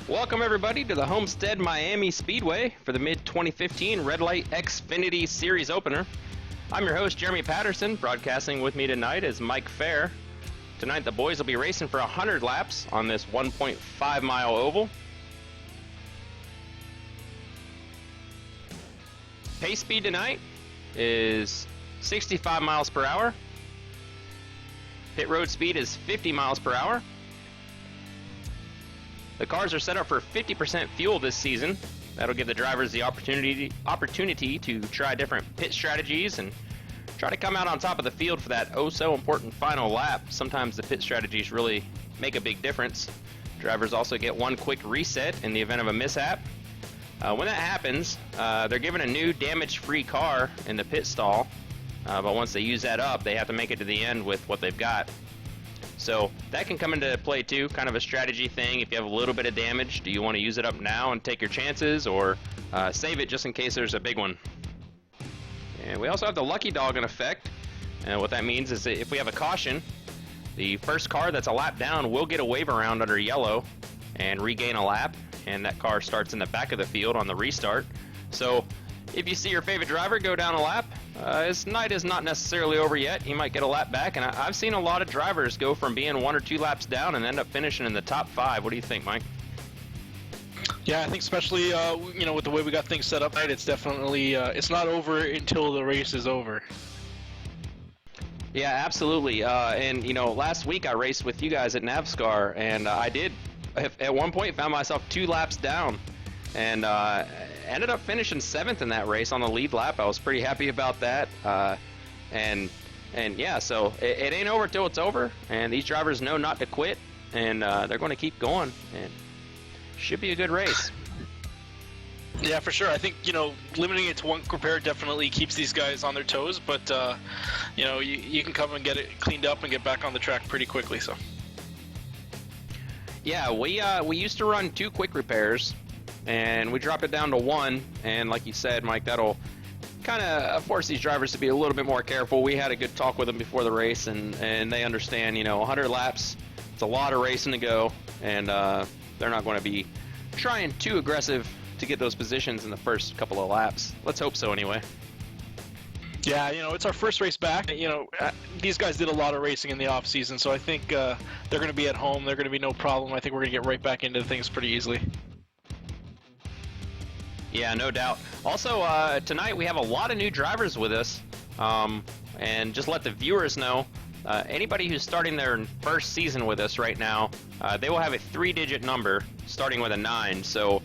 Welcome everybody to the Homestead Miami Speedway for the mid-2015 Red Light Xfinity Series opener. I'm your host Jeremy Patterson. Broadcasting with me tonight is Mike Fair. Tonight the boys will be racing for 100 laps on this 1.5 mile oval. Pace speed tonight is 65 miles per hour. Pit road speed is 50 miles per hour. The cars are set up for 50% fuel this season. That'll give the drivers the opportunity to try different pit strategies and try to come out on top of the field for that oh so important final lap. Sometimes the pit strategies really make a big difference. Drivers also get one quick reset in the event of a mishap. When that happens, they're given a new damage-free car in the pit stall, but once they use that up, they have to make it to the end with what they've got. So that can come into play too, kind of a strategy thing. If you have a little bit of damage, do you want to use it up now and take your chances, or save it just in case there's a big one? And we also have the lucky dog in effect. And what that means is that if we have a caution, the first car that's a lap down will get a wave around under yellow and regain a lap, and that car starts in the back of the field on the restart. So if you see your favorite driver go down a lap, his night is not necessarily over yet. He might get a lap back, and I've seen a lot of drivers go from being 1 or 2 laps down and end up finishing in the top 5. What do you think, Mike? Yeah, I think especially with the way we got things set up tonight, it's definitely it's not over until the race is over. Yeah, absolutely. And last week I raced with you guys at NASCAR, and I did at one point found myself 2 laps down, and ended up finishing 7th in that race on the lead lap. I was pretty happy about that. And yeah, so it ain't over till it's over, and these drivers know not to quit, and they're going to keep going, and should be a good race. Yeah, for sure. I think limiting it to one repair definitely keeps these guys on their toes, but you can come and get it cleaned up and get back on the track pretty quickly. So yeah, we used to run 2 quick repairs, and we dropped it down to 1, and like you said, Mike, that'll kind of force these drivers to be a little bit more careful. We had a good talk with them before the race, and they understand 100 laps, it's a lot of racing to go, and they're not going to be trying too aggressive to get those positions in the first couple of laps. Let's hope so anyway. Yeah, it's our first race back. These guys did a lot of racing in the off season, so I think they're going to be at home. They're going to be no problem. I think we're going to get right back into things pretty easily. Yeah, no doubt. Also, tonight we have a lot of new drivers with us, and just let the viewers know, anybody who's starting their first season with us right now, they will have a 3-digit number starting with a 9. So,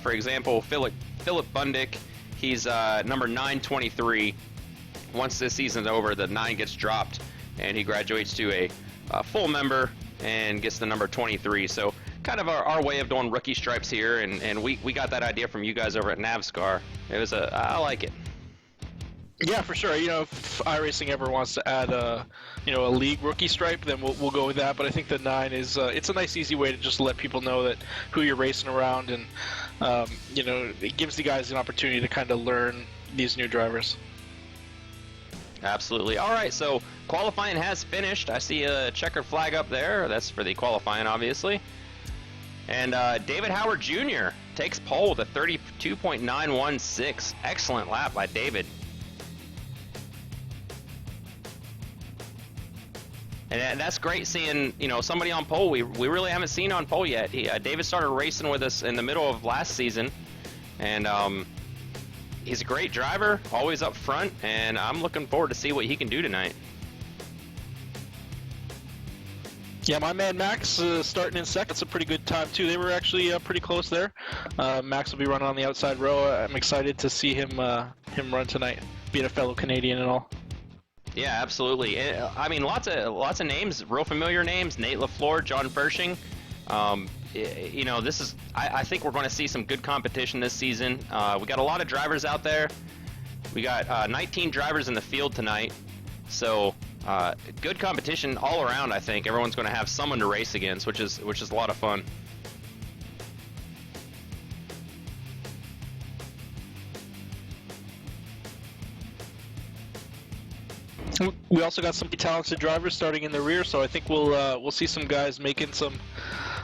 for example, Philip Bundick, he's number 923. Once this season's over, the 9 gets dropped, and he graduates to a full member and gets the number 23. So kind of our way of doing rookie stripes here, and we got that idea from you guys over at NASCAR. I like it. Yeah, for sure. If iRacing ever wants to add a league rookie stripe, then we'll go with that. But I think the 9 is it's a nice, easy way to just let people know that who you're racing around, and it gives the guys an opportunity to kind of learn these new drivers. Absolutely. All right, so qualifying has finished. I see a checkered flag up there. That's for the qualifying, obviously. And David Howard Jr. takes pole with a 32.916. Excellent lap by David. And that's great seeing, somebody on pole we really haven't seen on pole yet. David started racing with us in the middle of last season, and he's a great driver, always up front, and I'm looking forward to see what he can do tonight. Yeah, my man Max starting in second. That's a pretty good time too. They were actually pretty close there. Max will be running on the outside row. I'm excited to see him run tonight, being a fellow Canadian and all. Yeah, absolutely. I mean, lots of names, real familiar names. Nate LaFleur, John Pershing. This is. I think we're going to see some good competition this season. We got a lot of drivers out there. We got 19 drivers in the field tonight, so good competition all around. I think everyone's going to have someone to race against, which is a lot of fun. We also got some talented drivers starting in the rear, so I think we'll see some guys making some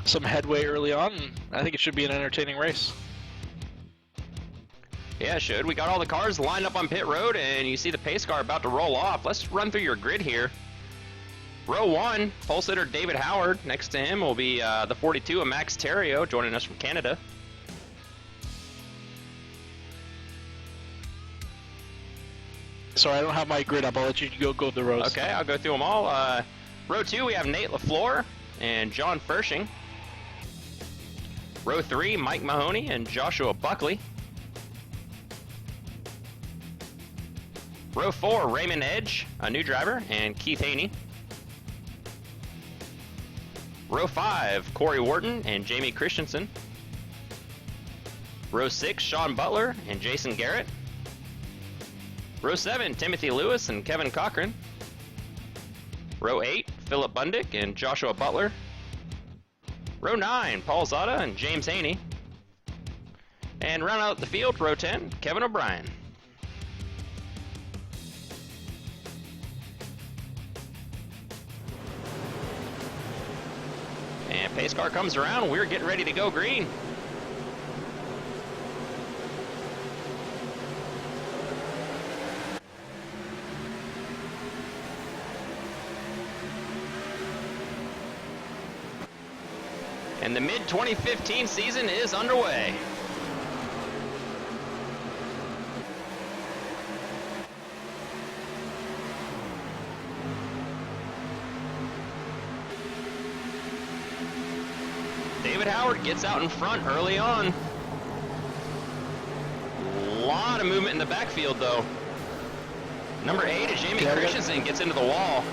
some headway early on. And I think it should be an entertaining race. Yeah, it should. We got all the cars lined up on pit road, and you see the pace car about to roll off. Let's run through your grid here. Row 1, pole sitter David Howard. Next to him will be the 42 of Max Terrio, joining us from Canada. Sorry, I don't have my grid up. I'll let you go the rows. Okay, I'll go through them all. Row 2, we have Nate LaFleur and John Fershing. Row 3, Mike Mahoney and Joshua Buckley. Row 4, Raymond Edge, a new driver, and Keith Haney. Row 5, Corey Wharton and Jamie Christensen. Row 6, Sean Butler and Jason Garrett. Row 7, Timothy Lewis and Kevin Cochran. Row 8, Philip Bundick and Joshua Butler. Row 9, Paul Zada and James Haney. And round out the field, row 10, Kevin O'Brien. And pace car comes around, we're getting ready to go green. And the mid-2015 season is underway. David Howard gets out in front early on. A lot of movement in the backfield, though. Number 8 is Jamie Christensen, gets into the wall.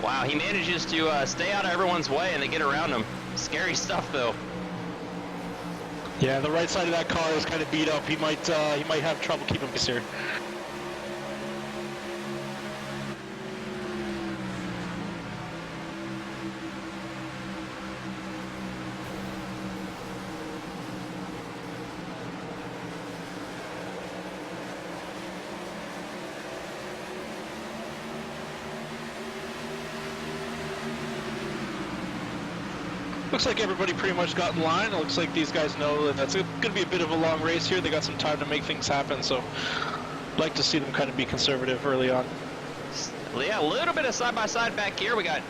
Wow, he manages to stay out of everyone's way and they get around him. Scary stuff, though. Yeah, the right side of that car is kind of beat up. He might have trouble keeping pace here. Looks like everybody pretty much got in line. It looks like these guys know that that's going to be a bit of a long race here. They got some time to make things happen, so I'd like to see them kind of be conservative early on. Yeah, a little bit of side-by-side back here. We got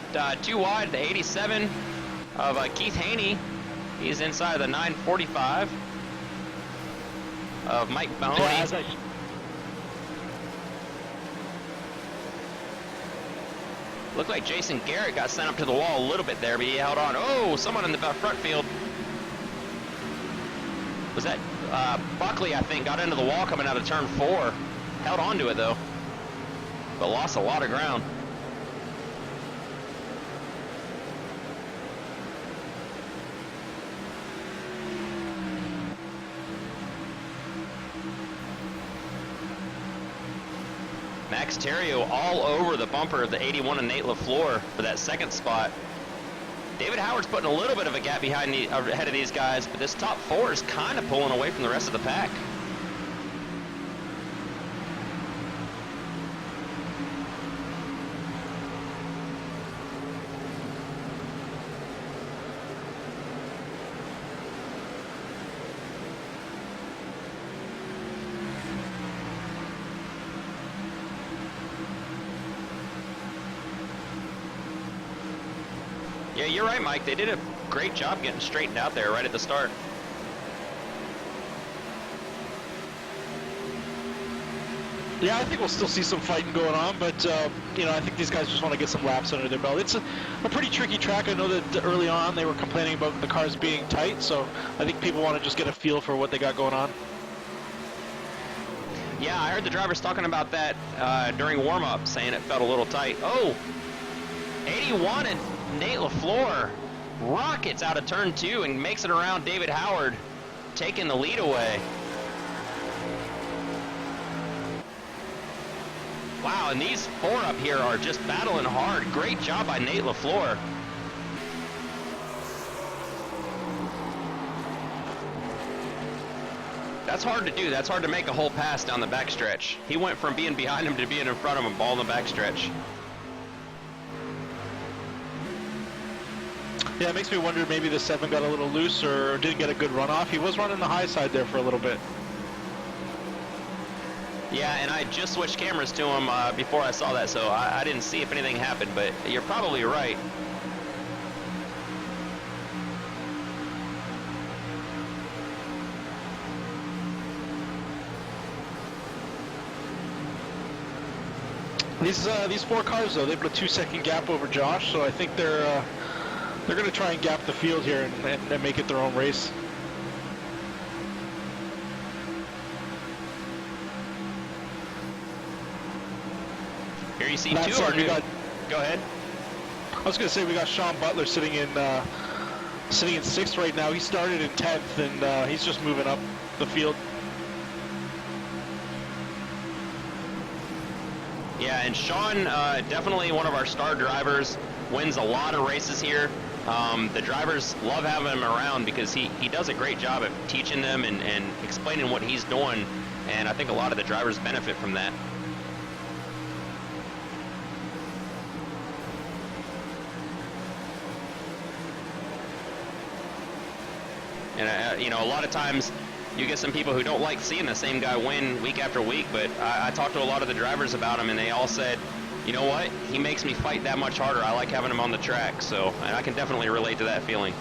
2 wide, the 87 of Keith Haney. He's inside of the 945 of Mike Mahoney. Yeah, Looked like Jason Garrett got sent up to the wall a little bit there, but he held on. Oh, someone in the front field. Was that Buckley, I think, got into the wall coming out of turn 4. Held on to it, though, but lost a lot of ground. Max Terrio all over the bumper of the 81 of Nate LaFleur for that second spot. David Howard's putting a little bit of a gap ahead of these guys, but this top 4 is kind of pulling away from the rest of the pack. Yeah, you're right, Mike. They did a great job getting straightened out there right at the start. Yeah, I think we'll still see some fighting going on, but you know, I think these guys just want to get some laps under their belt. It's a pretty tricky track. I know that early on they were complaining about the cars being tight, so I think people want to just get a feel for what they got going on. Yeah, I heard the drivers talking about that during warm-up, saying it felt a little tight. Oh, 81 and Nate LaFleur rockets out of turn 2 and makes it around David Howard, taking the lead away. Wow, and these 4 up here are just battling hard. Great job by Nate LaFleur. That's hard to do. That's hard to make a whole pass down the backstretch. He went from being behind him to being in front of him, ball in the backstretch. Yeah, it makes me wonder maybe the 7 got a little loose or didn't get a good run off. He was running the high side there for a little bit. Yeah, and I just switched cameras to him before I saw that, so I didn't see if anything happened, but you're probably right. These 4 cars though, they've got a 2-second gap over Josh, so I think they're going to try and gap the field here and make it their own race. Here you see 2 of our new... Go ahead. I was going to say we got Sean Butler sitting in 6th right now. He started in 10th, and he's just moving up the field. Yeah, and Sean, definitely one of our star drivers, wins a lot of races here. The drivers love having him around because he does a great job at teaching them and explaining what he's doing, and I think a lot of the drivers benefit from that. And, you know, a lot of times you get some people who don't like seeing the same guy win week after week, but I talked to a lot of the drivers about him, and they all said, you know what, he makes me fight that much harder. I like having him on the track, so and I can definitely relate to that feeling.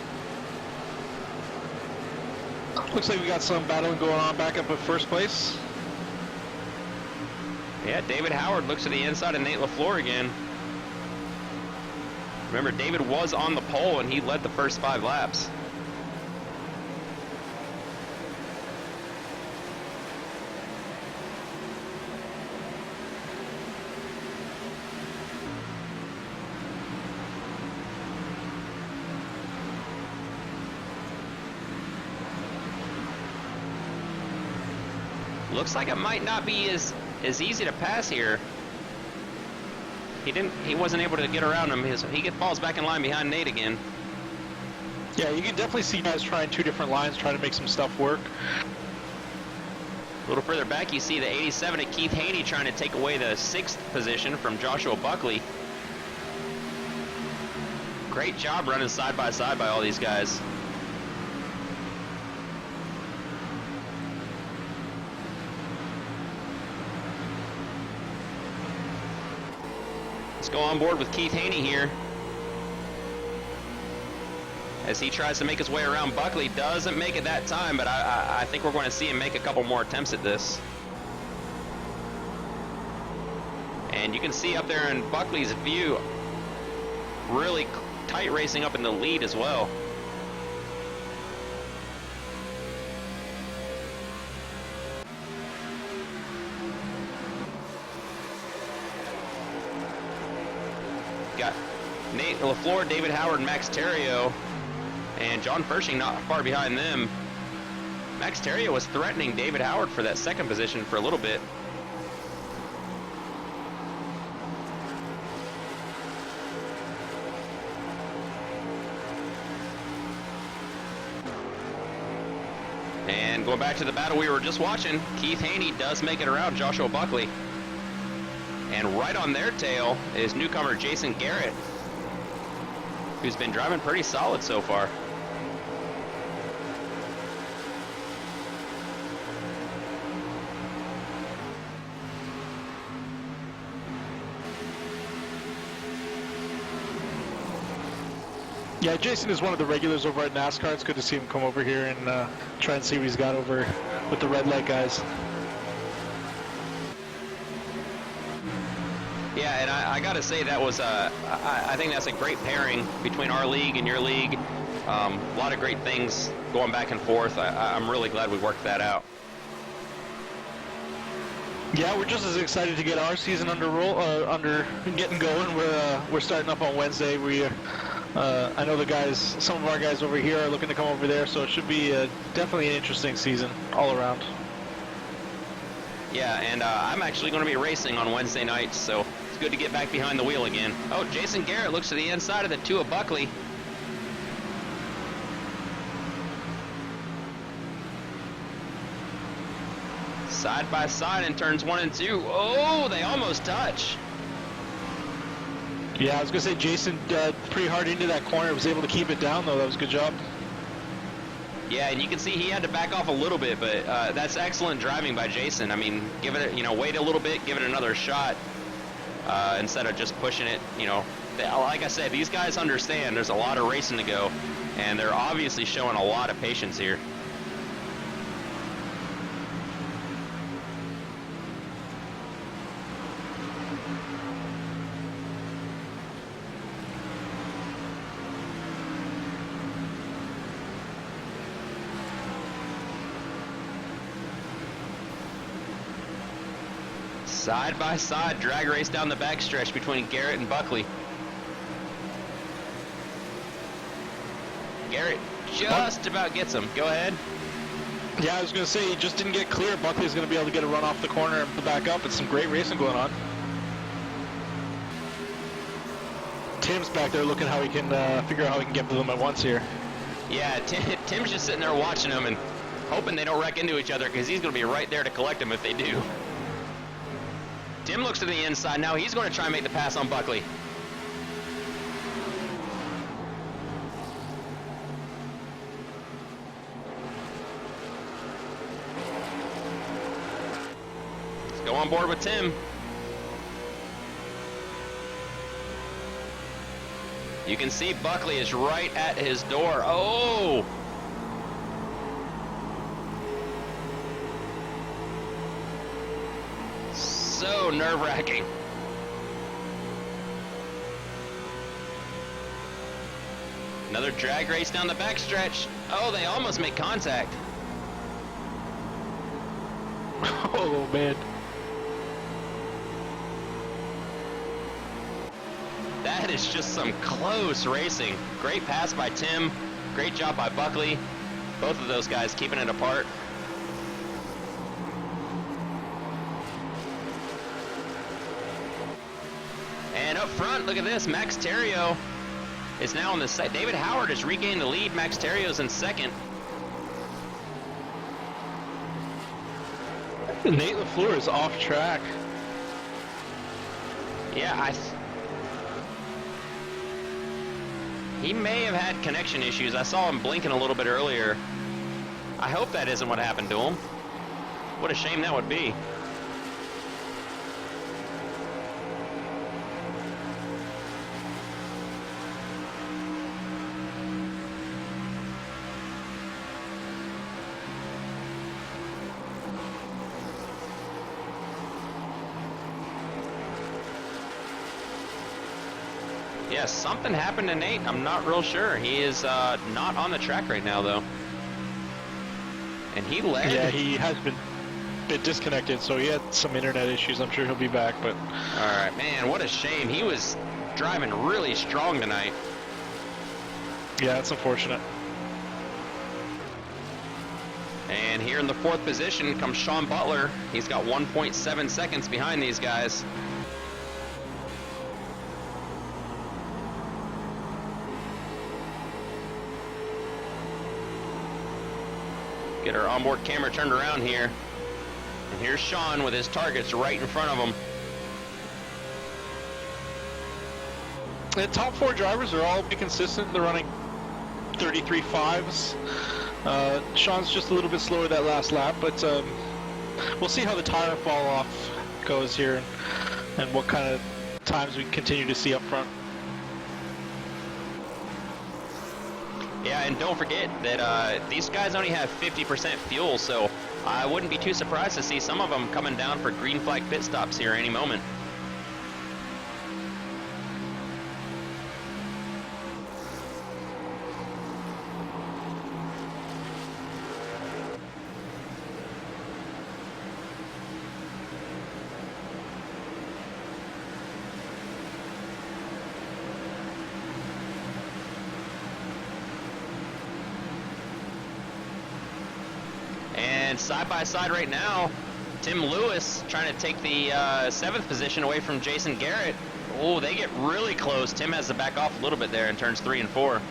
Looks like we got some battling going on back up at first place. Yeah, David Howard looks to the inside of Nate LaFleur again. Remember, David was on the pole, and he led the first 5 laps. Looks like it might not be as easy to pass here. He wasn't able to get around him. He falls back in line behind Nate again. Yeah, you can definitely see guys trying 2 different lines, trying to make some stuff work. A little further back, you see the 87 of Keith Haney trying to take away the 6th position from Joshua Buckley. Great job running side by side by all these guys. Let's go on board with Keith Haney here. As he tries to make his way around Buckley, doesn't make it that time, but I think we're going to see him make a couple more attempts at this. And you can see up there in Buckley's view, really tight racing up in the lead as well. Got Nate LaFleur, David Howard, Max Terrio, and John Pershing not far behind them. Max Terrio was threatening David Howard for that 2nd position for a little bit. And going back to the battle we were just watching, Keith Haney does make it around Joshua Buckley. And right on their tail is newcomer Jason Garrett, who's been driving pretty solid so far. Yeah, Jason is one of the regulars over at NASCAR. It's good to see him come over here and try and see what he's got over with the red light guys. Yeah, and I got to say that was, I think that's a great pairing between our league and your league. A lot of great things going back and forth. I'm really glad we worked that out. Yeah, we're just as excited to get our season under getting going. We're starting up on Wednesday. I know the guys, some of our guys over here are looking to come over there, so it should be definitely an interesting season all around. Yeah, and I'm actually going to be racing on Wednesday nights, so it's good to get back behind the wheel again. Oh, Jason Garrett looks to the inside of the 2 of Buckley. Side by side in turns 1 and 2. Oh, they almost touch. Yeah, I was going to say Jason pretty hard into that corner. Was able to keep it down, though. That was a good job. Yeah, and you can see he had to back off a little bit, but that's excellent driving by Jason. I mean, give it, wait a little bit, give it another shot instead of just pushing it. Like I said, these guys understand there's a lot of racing to go, and they're obviously showing a lot of patience here. Side by side, drag race down the backstretch between Garrett and Buckley. Garrett just about gets him. Go ahead. Yeah, I was going to say, he just didn't get clear. Buckley's going to be able to get a run off the corner and back up. It's some great racing going on. Tim's back there looking how he can figure out how he can get to them at once here. Yeah, Tim's just sitting there watching them and hoping they don't wreck into each other because he's going to be right there to collect them if they do. Tim looks to the inside now. He's going to try and make the pass on Buckley. Let's go on board with Tim. You can see Buckley is right at his door. Oh! So nerve-wracking. Another drag race down the backstretch. Oh, they almost make contact. Oh, man. That is just some close racing. Great pass by Tim. Great job by Buckley. Both of those guys keeping it apart. And up front, look at this. Max Terrio is now on the side. David Howard has regained the lead. Max Terrio's in second. Nate LaFleur is off track. Yeah, he may have had connection issues. I saw him blinking a little bit earlier. I hope that isn't what happened to him. What a shame that would be. Yeah, something happened to Nate. I'm not real sure. He is not on the track right now, though. And he led. Yeah, he has been a bit disconnected, so he had some internet issues. I'm sure he'll be back, but... All right, man, what a shame. He was driving really strong tonight. Yeah, that's unfortunate. And here in the fourth position comes Sean Butler. He's got 1.7 seconds behind these guys. Get our onboard camera turned around here. And here's Sean with his targets right in front of him. The top four drivers are all pretty consistent. They're running 33.5s. Sean's just a little bit slower that last lap, but we'll see how the tire fall off goes here and what kind of times we continue to see up front. Yeah, and don't forget that these guys only have 50% fuel, so I wouldn't be too surprised to see some of them coming down for green flag pit stops here any moment. And side by side right now, Tim Lewis trying to take the 7th position away from Jason Garrett. Oh, they get really close. Tim has to back off a little bit there in turns 3 and 4.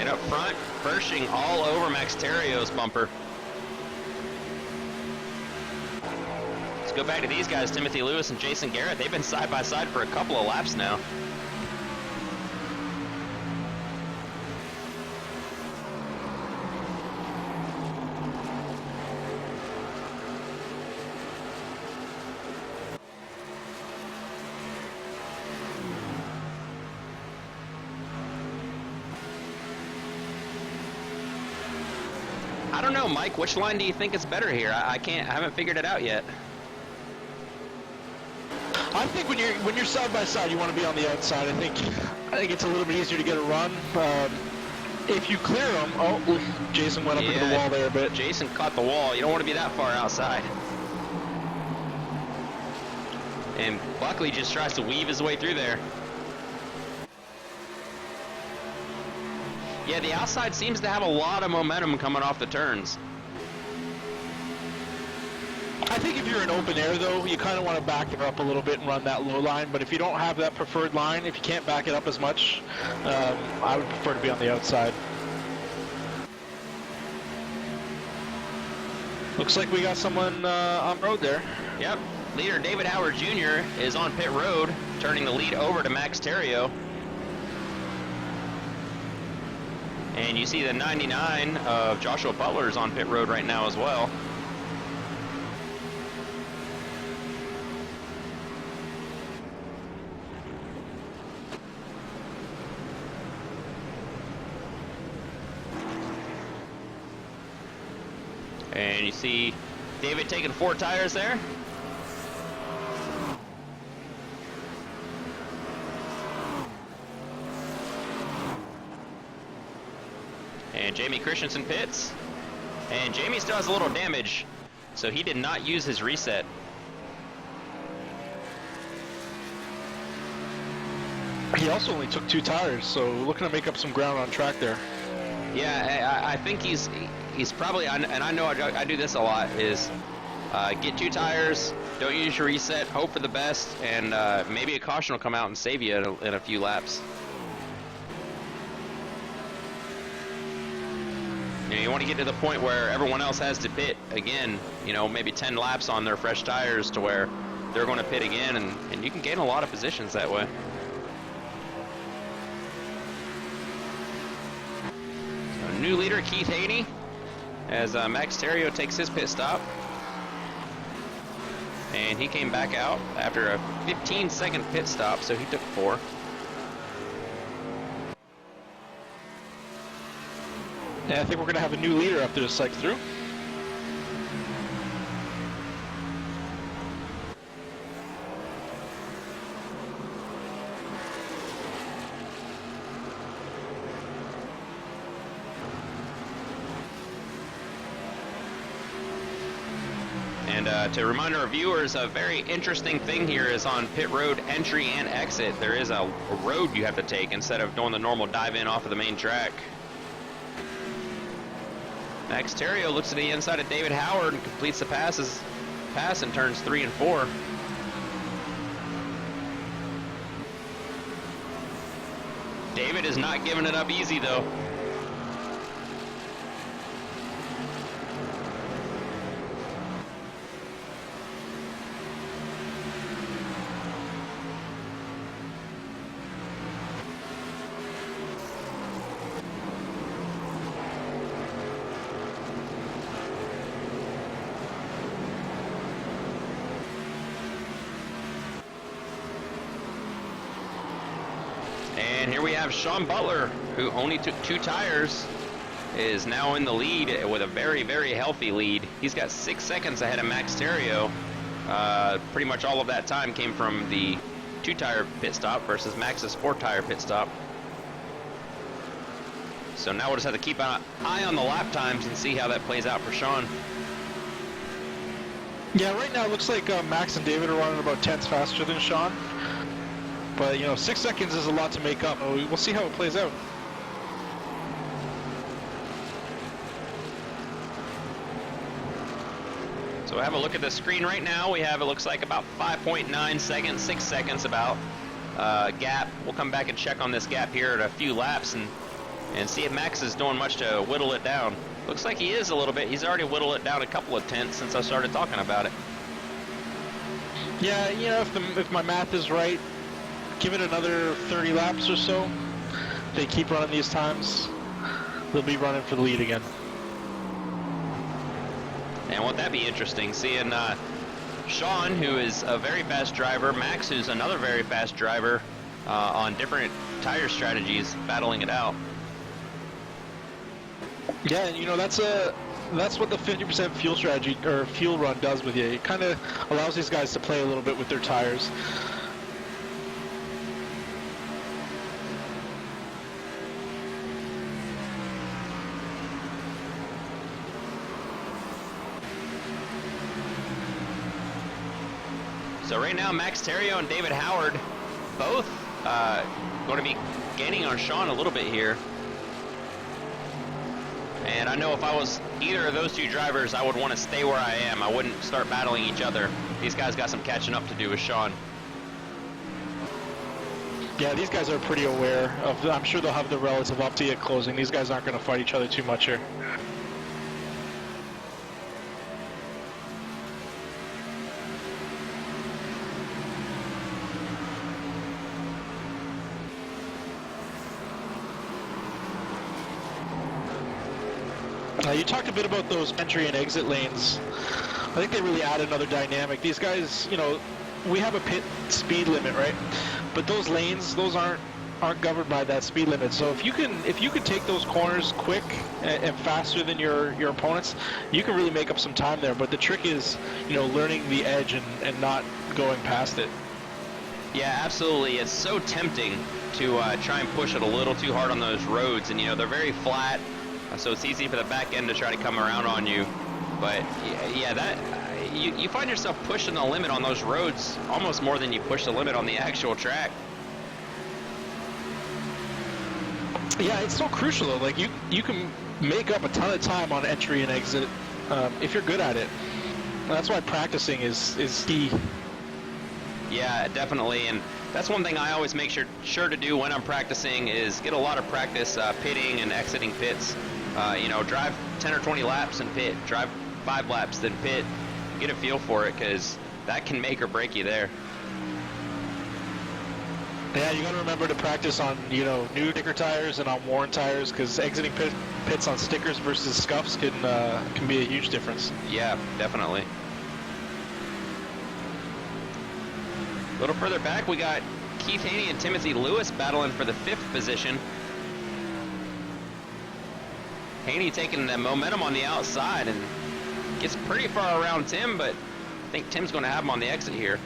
And up front, Pershing all over Max Terrio's bumper. Let's go back to these guys, Timothy Lewis and Jason Garrett. They've been side by side for a couple of laps now. I don't know, Mike. Which line do you think is better here? I haven't figured it out yet. I think when you're side by side, you want to be on the outside. I think it's a little bit easier to get a run. If you clear them, oh, Jason went up into the wall there a bit. Jason caught the wall. You don't want to be that far outside. And Buckley just tries to weave his way through there. Yeah, the outside seems to have a lot of momentum coming off the turns. I think if you're in open air, though, you kind of want to back it up a little bit and run that low line. But if you don't have that preferred line, if you can't back it up as much, I would prefer to be on the outside. Looks like we got someone on road there. Yep. Leader David Howard Jr. is on pit road, turning the lead over to Max Terrio. And you see the 99 of Joshua Butler is on pit road right now as well. And you see David taking 4 tires there. And Jamie Christensen pits. And Jamie still has a little damage, so he did not use his reset. He also only took 2 tires, so looking to make up some ground on track there. Yeah, I think he's probably, and I know I do this a lot, is get 2 tires, don't use your reset, hope for the best, and maybe a caution will come out and save you in a few laps. You know, you want to get to the point where everyone else has to pit again, you know, maybe 10 laps on their fresh tires to where they're going to pit again, and you can gain a lot of positions that way. So, new leader Keith Haney as Max Terrio takes his pit stop. And he came back out after a 15-second pit stop, so he took 4. Yeah, I think we're going to have a new leader after this cycle through. And to remind our viewers, a very interesting thing here is on pit road entry and exit, there is a road you have to take instead of doing the normal dive in off of the main track. Max Terrio looks to the inside of David Howard and completes the pass in turns 3 and 4. David is not giving it up easy though. And here we have Sean Butler, who only took 2 tires, is now in the lead with a very, very healthy lead. He's got 6 seconds ahead of Max Terrio. Pretty much all of that time came from the 2-tire pit stop versus Max's 4-tire pit stop. So now we'll just have to keep an eye on the lap times and see how that plays out for Sean. Yeah, right now it looks like Max and David are running about 10ths faster than Sean. But, you know, 6 seconds is a lot to make up. We'll see how it plays out. So we have a look at the screen right now. We have, it looks like about 5.9 seconds, 6 seconds about gap. We'll come back and check on this gap here at a few laps, and and see if Max is doing much to whittle it down. Looks like he is a little bit. He's already whittled it down a couple of tenths since I started talking about it. Yeah, you know, if my math is right, give it another 30 laps or so. If they keep running these times, they'll be running for the lead again. And won't that be interesting, seeing Sean, who is a very fast driver, Max, who's another very fast driver, on different tire strategies, battling it out. Yeah, and you know, that's what the 50% fuel strategy or fuel run does with you. It kind of allows these guys to play a little bit with their tires. So right now, Max Terrio and David Howard both going to be gaining on Sean a little bit here. And I know if I was either of those two drivers, I would want to stay where I am. I wouldn't start battling each other. These guys got some catching up to do with Sean. Yeah, these guys are pretty aware of, I'm sure they'll have the relative up to you at closing. These guys aren't going to fight each other too much here. You talked a bit about those entry and exit lanes. I think they really add another dynamic. These guys, you know, we have a pit speed limit, right? But those lanes, those aren't governed by that speed limit. So if you can take those corners quick and faster than your opponents, you can really make up some time there. But the trick is, you know, learning the edge and not going past it. Yeah, absolutely. It's so tempting to try and push it a little too hard on those roads, and you know they're very flat. So it's easy for the back end to try to come around on you. But yeah, that you find yourself pushing the limit on those roads almost more than you push the limit on the actual track. Yeah, it's so crucial though. Like you can make up a ton of time on entry and exit if you're good at it. That's why practicing is key. Yeah, definitely. And that's one thing I always make sure to do when I'm practicing is get a lot of practice pitting and exiting pits. You know, drive 10 or 20 laps and pit, drive 5 laps, then pit, get a feel for it, because that can make or break you there. Yeah, you got to remember to practice on, you know, new sticker tires and on worn tires, because exiting pits on stickers versus scuffs can be a huge difference. Yeah, definitely. A little further back, we got Keith Haney and Timothy Lewis battling for the 5th position. Haney taking the momentum on the outside and gets pretty far around Tim, but I think Tim's going to have him on the exit here.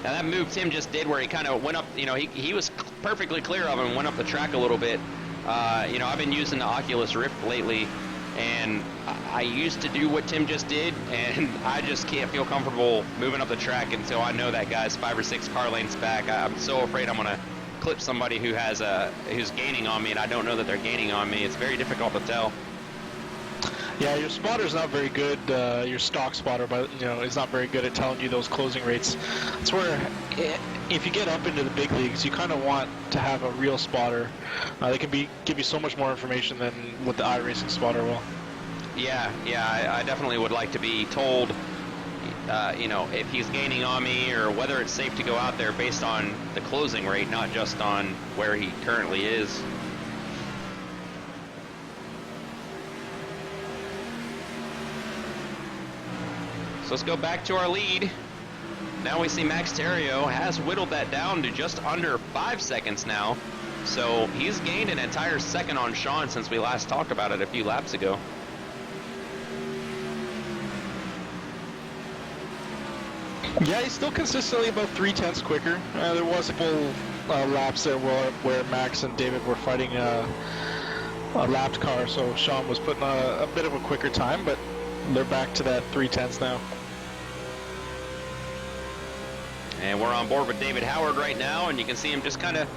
Now that move Tim just did where he kind of went up, you know, he was perfectly clear of him and went up the track a little bit. You know, I've been using the Oculus Rift lately, and I used to do what Tim just did, and I just can't feel comfortable moving up the track until I know that guy's 5 or 6 car lanes back. I'm so afraid I'm going to clip somebody who's gaining on me, and I don't know that they're gaining on me. It's very difficult to tell. Yeah, your spotter's not very good. Your stock spotter, but you know, is not very good at telling you those closing rates. That's where, if you get up into the big leagues, you kind of want to have a real spotter. They can give you so much more information than what the iRacing spotter will. Yeah, I definitely would like to be told, you know, if he's gaining on me or whether it's safe to go out there based on the closing rate, not just on where he currently is. So let's go back to our lead. Now we see Max Terrio has whittled that down to just under 5 seconds now. So he's gained an entire second on Sean since we last talked about it a few laps ago. Yeah, he's still consistently about 3/10 quicker. There was a couple laps there where Max and David were fighting a lapped car, so Sean was putting a bit of a quicker time, but they're back to that 3/10 now. And we're on board with David Howard right now, and you can see him just kind of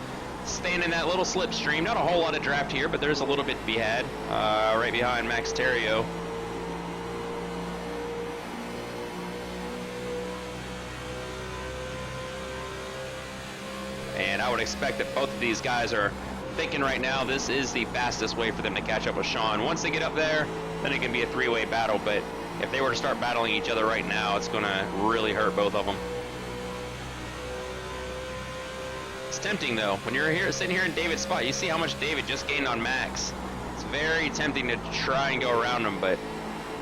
staying in that little slipstream. Not a whole lot of draft here, but there's a little bit to be had right behind Max Terrio. And I would expect that both of these guys are thinking right now this is the fastest way for them to catch up with Sean. Once they get up there, then it can be a three-way battle, but if they were to start battling each other right now, it's going to really hurt both of them. It's tempting, though. When you're here, sitting here in David's spot, you see how much David just gained on Max. It's very tempting to try and go around him, but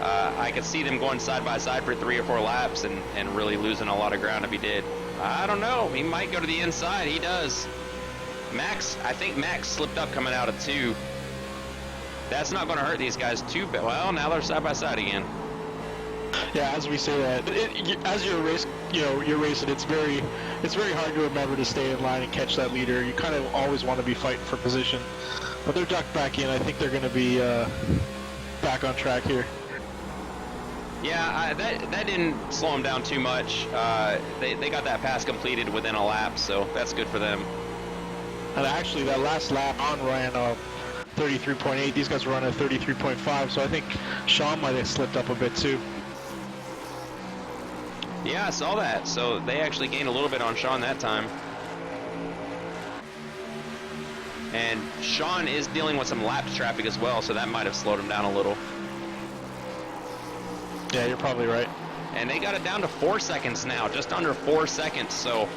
I could see them going side by side for 3 or 4 laps and really losing a lot of ground if he did. I don't know. He might go to the inside. He does. Max, I think Max slipped up coming out of 2. That's not going to hurt these guys too bad. Well, now they're side by side again. Yeah, as we say that, as you're you're racing, it's very hard to remember to stay in line and catch that leader. You kind of always want to be fighting for position, but they're ducked back in. I think they're going to be back on track here. Yeah, that didn't slow them down too much. They got that pass completed within a lap, so that's good for them. And actually, that last lap on ran 33.8. These guys were running 33.5, so I think Sean might have slipped up a bit too. Yeah, I saw that. So they actually gained a little bit on Sean that time. And Sean is dealing with some lapse traffic as well, so that might have slowed him down a little. Yeah, you're probably right. And they got it down to 4 seconds now, just under 4 seconds. So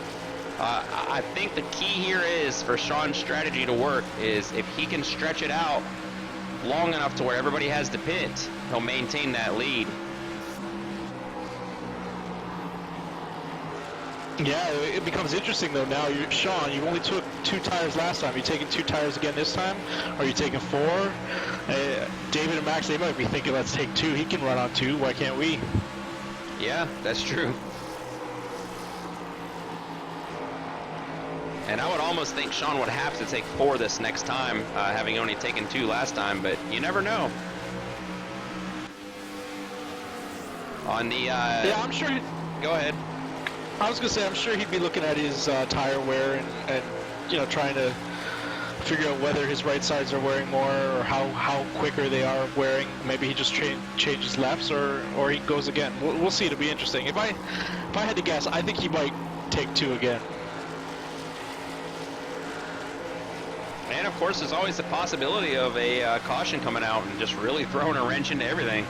I think the key here is for Sean's strategy to work is if he can stretch it out long enough to where everybody has to pit, he'll maintain that lead. Yeah, it becomes interesting though now. Sean, you only took 2 tires last time. You taking 2 tires again this time? Or are you taking 4? David and Max, they might be thinking, let's take 2. He can run on 2. Why can't we? Yeah, that's true. And I would almost think Sean would have to take 4 this next time, having only taken 2 last time, but you never know. On the... yeah, I'm sure... Go ahead. I was going to say, I'm sure he'd be looking at his tire wear and trying to figure out whether his right sides are wearing more or how quicker they are wearing. Maybe he just changes lefts or he goes again. We'll see. It'll be interesting. If I had to guess, I think he might take 2 again. And of course, there's always the possibility of a caution coming out and just really throwing a wrench into everything.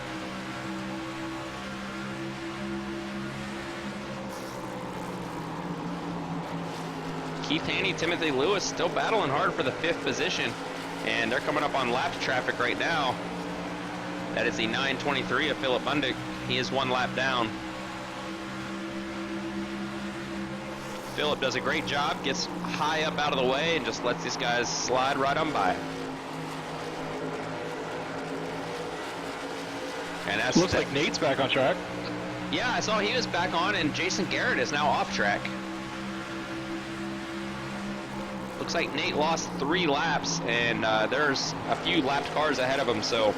Keith Haney, Timothy Lewis still battling hard for the 5th position, and they're coming up on lap traffic right now. That is the 9:23 of Philip Bundick. He is 1 lap down. Philip does a great job, gets high up out of the way, and just lets these guys slide right on by. And that's looks like Nate's back on track. Yeah, I saw he was back on, and Jason Garrett is now off track. Looks like Nate lost 3 laps, and there's a few lapped cars ahead of him, so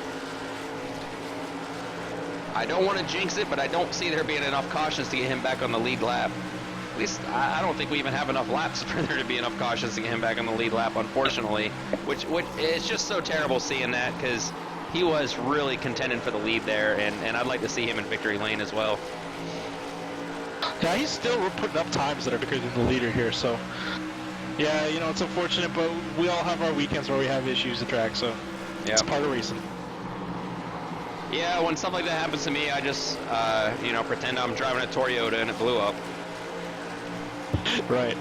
I don't want to jinx it, but I don't see there being enough cautions to get him back on the lead lap. At least I don't think we even have enough laps for there to be enough cautions to get him back on the lead lap, unfortunately. Which it's just so terrible seeing that, because he was really contending for the lead there, and I'd like to see him in victory lane as well. Yeah, he's still putting up times that are bigger than the leader here, so... Yeah, it's unfortunate, but we all have our weekends where we have issues to track, so it's part of the reason. Yeah, when stuff like that happens to me, I just, pretend I'm driving a Toyota and it blew up. Right.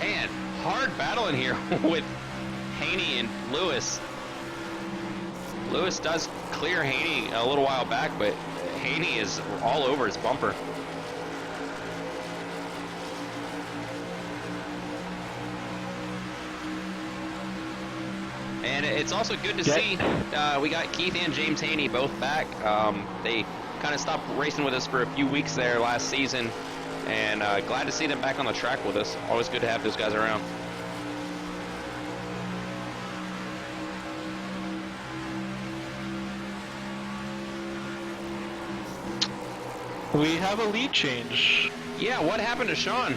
And hard battle in here with Haney and Lewis. Lewis does clear Haney a little while back, but Haney is all over his bumper. And it's also good to see we got Keith and James Haney both back. They kind of stopped racing with us for a few weeks there last season, and glad to see them back on the track with us. Always good to have those guys around. We have a lead change. Yeah, what happened to Sean?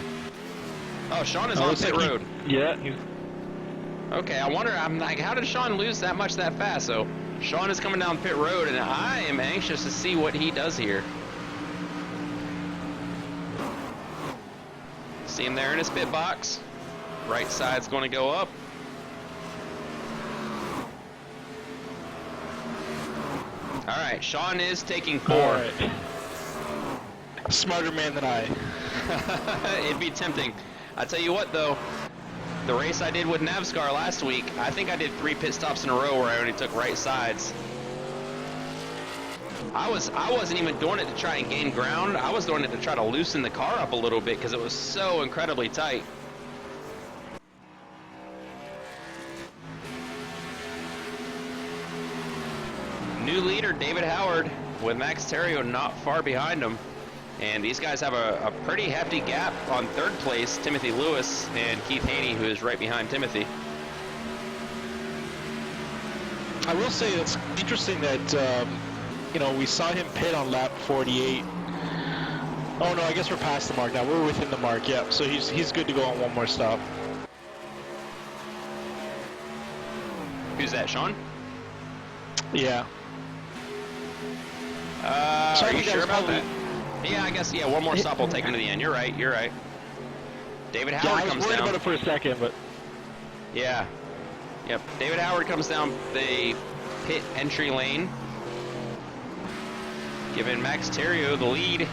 Oh, Sean is on pit road. Okay, I wonder, I'm like, how did Sean lose that much that fast? So, Sean is coming down pit road, and I am anxious to see what he does here. See him there in his pit box. Right side's going to go up. All right, Sean is taking 4. All right. Smarter man than I. It'd be tempting. I tell you what, though, the race I did with Navscar last week, I think I did 3 pit stops in a row where I only took right sides. I wasn't even doing it to try and gain ground. I was doing it to try to loosen the car up a little bit because it was so incredibly tight. New leader, David Howard, with Max Terrio not far behind him. And these guys have a pretty hefty gap on 3rd place, Timothy Lewis and Keith Haney, who is right behind Timothy. I will say it's interesting that, you know, we saw him pit on lap 48. Oh no, I guess we're past the mark now. We're within the mark, yeah. So he's good to go on one more stop. Who's that, Sean? Yeah. Are you sure about that? Yeah, I guess, yeah, one more stop will take him to the end. You're right, you're right. David Howard comes down. I was worried about it for a second, but... Yeah. Yep, David Howard comes down the pit entry lane, giving Max Terrio the lead.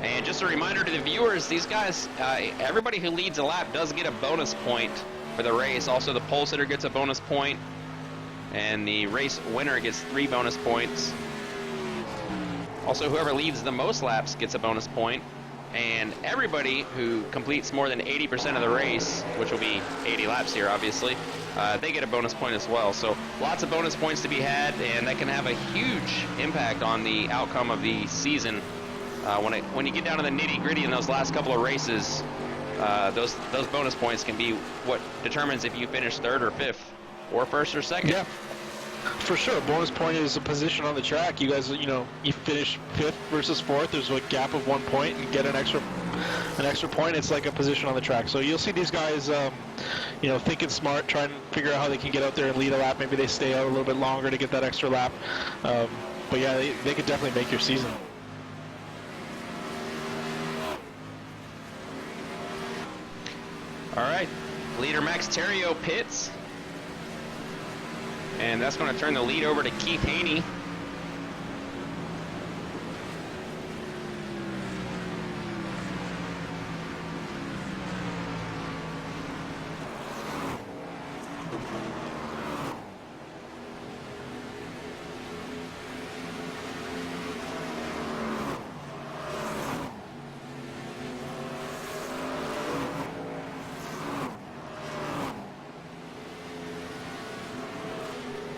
And just a reminder to the viewers, these guys, everybody who leads a lap does get a bonus point for the race. Also, the pole sitter gets a bonus point, and the race winner gets 3 bonus points. Also, whoever leads the most laps gets a bonus point. And everybody who completes more than 80% of the race, which will be 80 laps here, obviously, they get a bonus point as well. So lots of bonus points to be had, and that can have a huge impact on the outcome of the season. When you get down to the nitty-gritty in those last couple of races, those bonus points can be what determines if you finish 3rd or 5th, or 1st or 2nd. Yeah. For sure, bonus point is a position on the track. You guys, you know, you finish 5th versus 4th. There's a gap of 1 point, and get an extra point. It's like a position on the track. So you'll see these guys, you know, thinking smart, trying to figure out how they can get out there and lead a lap. Maybe they stay out a little bit longer to get that extra lap. But yeah, they could definitely make your season. All right, leader Max Terrio pits. And that's going to turn the lead over to Keith Haney.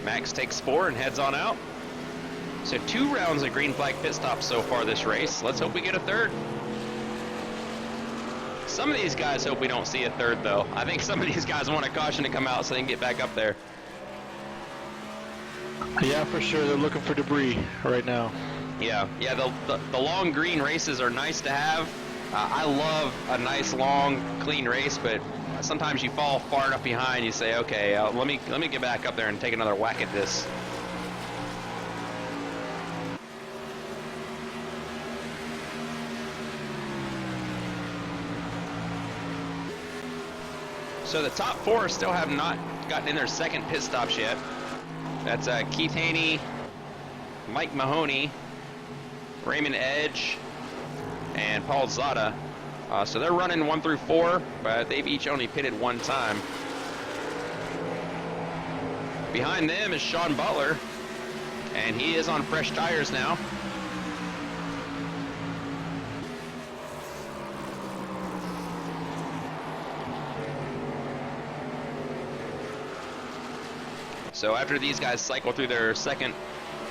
Max takes 4 and heads on out. So 2 rounds of green flag pit stops so far this race. Let's hope we get a 3rd. Some of these guys hope we don't see a 3rd, though. I think some of these guys want a caution to come out so they can get back up there. Yeah, for sure. They're looking for debris right now. Yeah. The long green races are nice to have. I love a nice, long, clean race, but sometimes you fall far enough behind, you say, okay, let me get back up there and take another whack at this. So the top 4 still have not gotten in their 2nd pit stops yet. That's Keith Haney, Mike Mahoney, Raymond Edge, and Paul Zada. So they're running 1 through 4, but they've each only pitted 1 time. Behind them is Sean Butler, and he is on fresh tires now. So after these guys cycle through their 2nd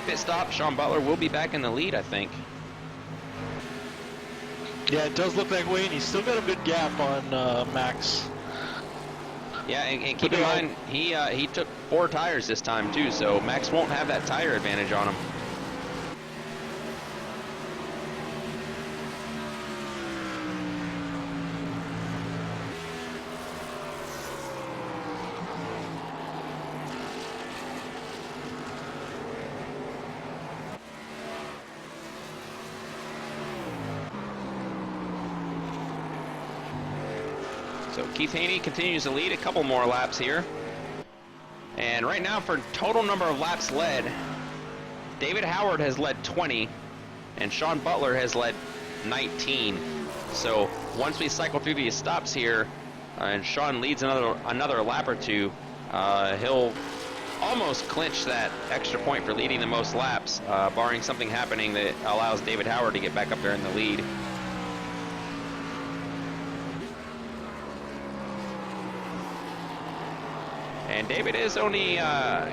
pit stop, Sean Butler will be back in the lead, I think. Yeah, it does look that way, and he's still got a good gap on Max. Yeah, and keep in mind, he took 4 tires this time, too, so Max won't have that tire advantage on him. So Keith Haney continues to lead a couple more laps here. And right now, for total number of laps led, David Howard has led 20, and Sean Butler has led 19. So once we cycle through these stops here, and Sean leads another lap or two, he'll almost clinch that extra point for leading the most laps, barring something happening that allows David Howard to get back up there in the lead. And David is only,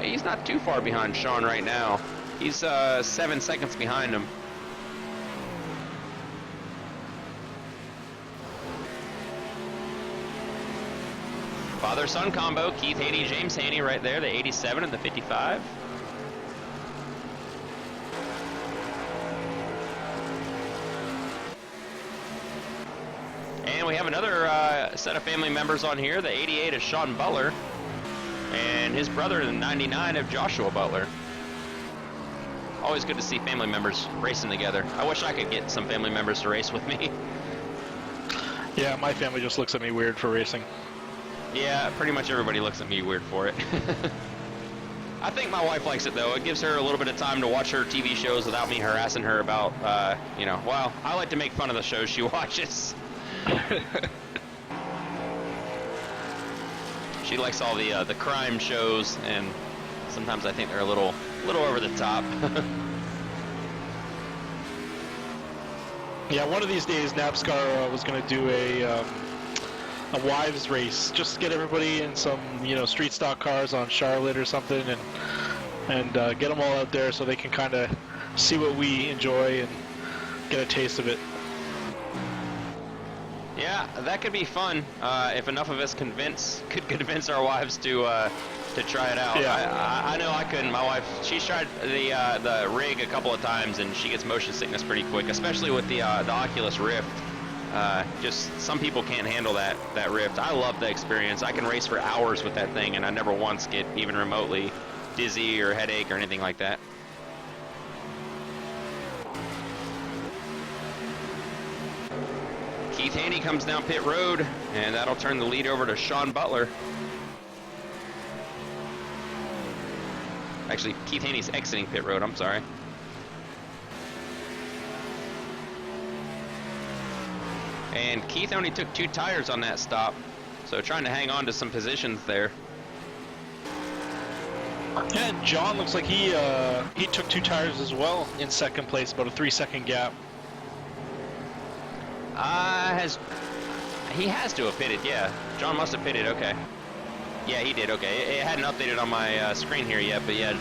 he's not too far behind Sean right now. He's 7 seconds behind him. Father-son combo, Keith Haney, James Haney right there, the 87 and the 55. And we have another set of family members on here. The 88 is Sean Butler, and his brother, the 99 of Joshua Butler. Always good to see family members racing together. I wish I could get some family members to race with me. Yeah, my family just looks at me weird for racing. Yeah, pretty much everybody looks at me weird for it. I think my wife likes it, though. It gives her a little bit of time to watch her TV shows without me harassing her about, you know, well, I like to make fun of the shows she watches. She likes all the crime shows, and sometimes I think they're a little over the top. Yeah, one of these days, NASCAR was going to do a wives race, just to get everybody in some, you know, street stock cars on Charlotte or something, and get them all out there so they can kind of see what we enjoy and get a taste of it. Yeah, that could be fun if enough of us could convince our wives to try it out. Yeah. I know I couldn't. My wife, she's tried the rig a couple of times, and she gets motion sickness pretty quick, especially with the Oculus Rift. Just some people can't handle that Rift. I love the experience. I can race for hours with that thing, and I never once get even remotely dizzy or headache or anything like that. Keith Haney comes down pit road, and that'll turn the lead over to Sean Butler. Actually, Keith Haney's exiting pit road, I'm sorry. And Keith only took 2 tires on that stop, so trying to hang on to some positions there. Yeah, and John looks like he took 2 tires as well in second place, about a 3-second gap. He has to have pitted, yeah. John must have pitted, okay. Yeah, he did, okay. It hadn't updated on my screen here yet, but yeah.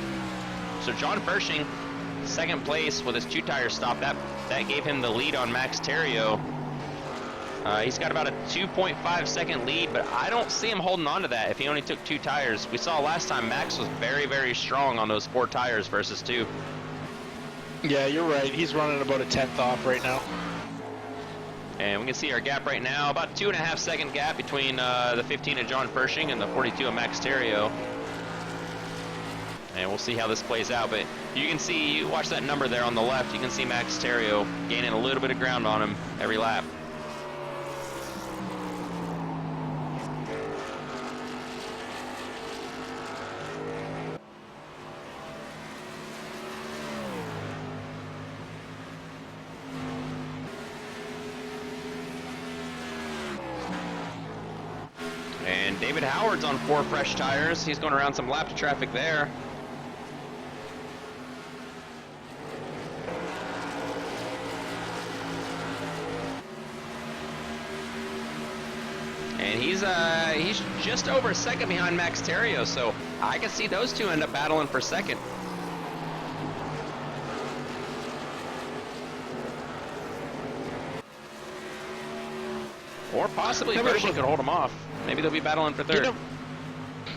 So John Fershing, second place with his 2-tire stop. That gave him the lead on Max Terrio. He's got about a 2.5 second lead, but I don't see him holding on to that if he only took 2 tires. We saw last time Max was very, very strong on those 4 tires versus 2. Yeah, you're right. He's running about a 10th off right now. And we can see our gap right now, about 2.5 second gap between the 15 of John Fershing and the 42 of Max Terrio. And we'll see how this plays out, but you can see, you watch that number there on the left, you can see Max Terrio gaining a little bit of ground on him every lap. And David Howard's on 4 fresh tires. He's going around some lap traffic there. And he's just over a second behind Max Terrio, so I can see those two end up battling for second. Or possibly Fershing could hold them off. Maybe they'll be battling for third.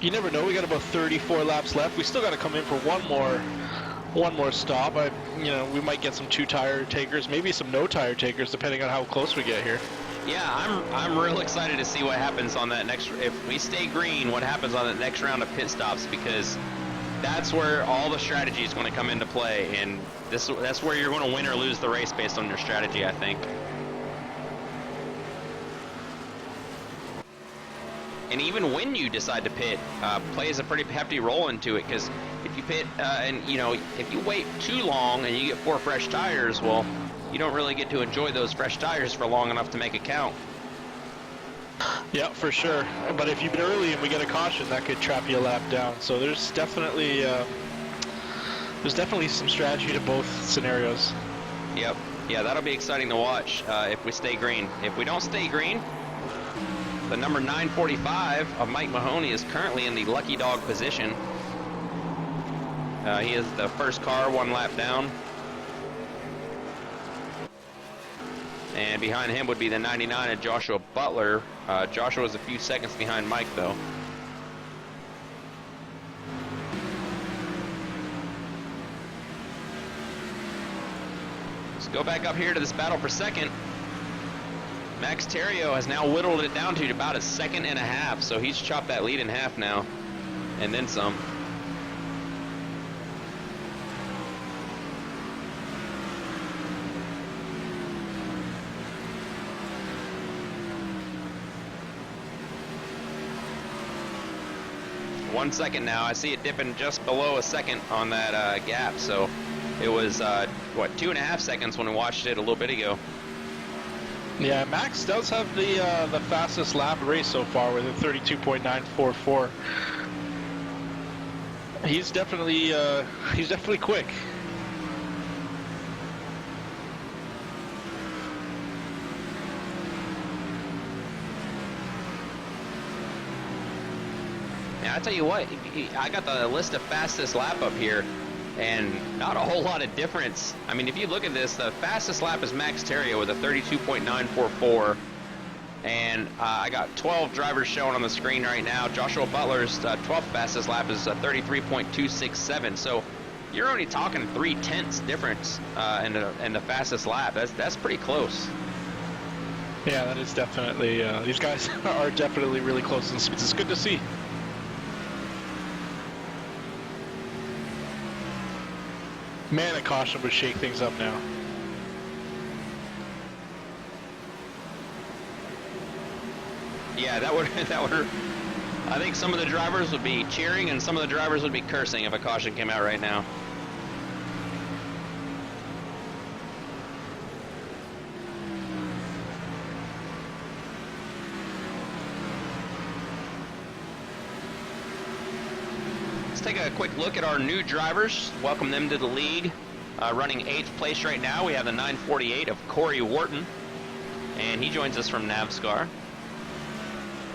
You never know. We got about 34 laps left. We still got to come in for one more stop. We might get some 2-tire takers, maybe some no-tire takers, depending on how close we get here. Yeah, I'm real excited to see what happens on that next. If we stay green, what happens on that next round of pit stops, because that's where all the strategy is going to come into play, and that's where you're going to win or lose the race based on your strategy, I think. and even when you decide to pit, plays a pretty hefty role into it, because if you pit and if you wait too long and you get 4 fresh tires, well, you don't really get to enjoy those fresh tires for long enough to make it count. Yeah, for sure. But if you pit early and we get a caution, that could trap you a lap down. So there's definitely some strategy to both scenarios. Yep. Yeah, that'll be exciting to watch if we stay green. If we don't stay green, the number 945 of Mike Mahoney is currently in the lucky dog position. He is the first car 1 lap down. And behind him would be the 99 of Joshua Butler. Joshua was a few seconds behind Mike, though. Let's go back up here to this battle for second. Max Terrio has now whittled it down to about a second and a half, so he's chopped that lead in half now, and then some. One second now. I see it dipping just below a second on that gap, so it was, what, 2.5 seconds when we watched it a little bit ago. Yeah, Max does have the fastest lap race so far with a 32.944. He's definitely quick. Now, I tell you what, I got the list of fastest lap up here, and not a whole lot of difference. I mean, if you look at this, the fastest lap is Max Terrio with a 32.944, and I got 12 drivers showing on the screen right now. Joshua Butler's 12th fastest lap is 33.267, so you're only talking 0.3 difference in the fastest lap. That's pretty close. Yeah, that is definitely, these guys are definitely really close in speeds. It's good to see. Man, a caution would shake things up now. Yeah, that would. I think some of the drivers would be cheering and some of the drivers would be cursing if a caution came out right now. Let's take a quick look at our new drivers. Welcome them to the league. Running 8th place right now, we have the 948 of Corey Wharton, and he joins us from NASCAR.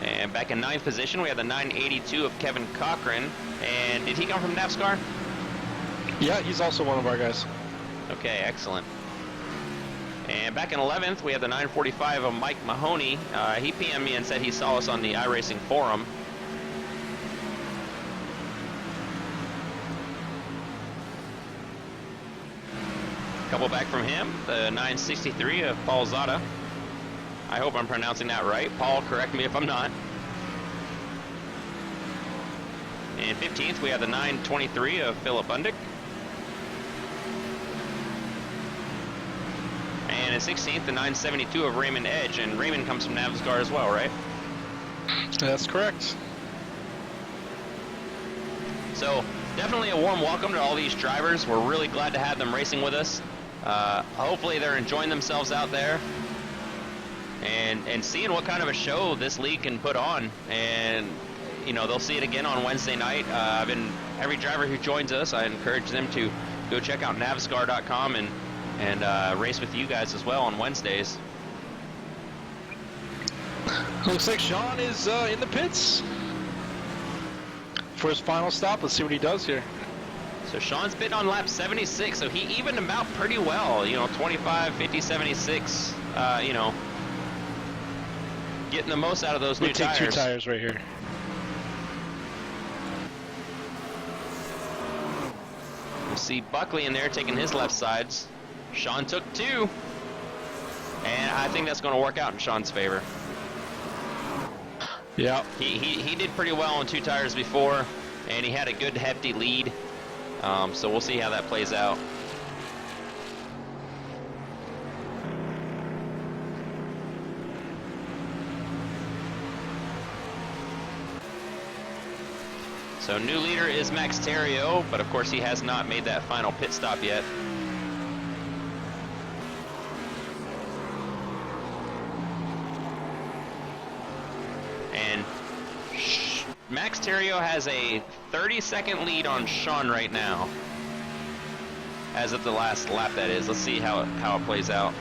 And back in 9th position, we have the 982 of Kevin Cochran. And did he come from NASCAR? Yeah, he's also one of our guys. Okay, excellent. And back in 11th, we have the 945 of Mike Mahoney. He PM'd me and said he saw us on the iRacing forum. Couple back from him, the 963 of Paul Zada. I hope I'm pronouncing that right. Paul, correct me if I'm not. And 15th, we have the 923 of Philip Bundick. And in 16th, the 972 of Raymond Edge. And Raymond comes from NASCAR as well, right? That's correct. So, definitely a warm welcome to all these drivers. We're really glad to have them racing with us. Hopefully they're enjoying themselves out there and seeing what kind of a show this league can put on. And, you know, they'll see it again on Wednesday night. Every driver who joins us, I encourage them to go check out navscar.com and race with you guys as well on Wednesdays. Looks like Sean is in the pits for his final stop. Let's see what he does here. So Sean's been on lap 76, so he evened them out pretty well. You know, 25, 50, 76, you know, getting the most out of those new tires. We'll take 2 tires right here. We'll see Buckley in there taking his left sides. Sean took 2. And I think that's going to work out in Sean's favor. Yeah. He did pretty well on 2 tires before, and he had a good hefty lead. So we'll see how that plays out. So new leader is Max Terrio, but of course he has not made that final pit stop yet. And Max Terrio has a 30-second lead on Sean right now. As of the last lap, that is. Let's see how it plays out.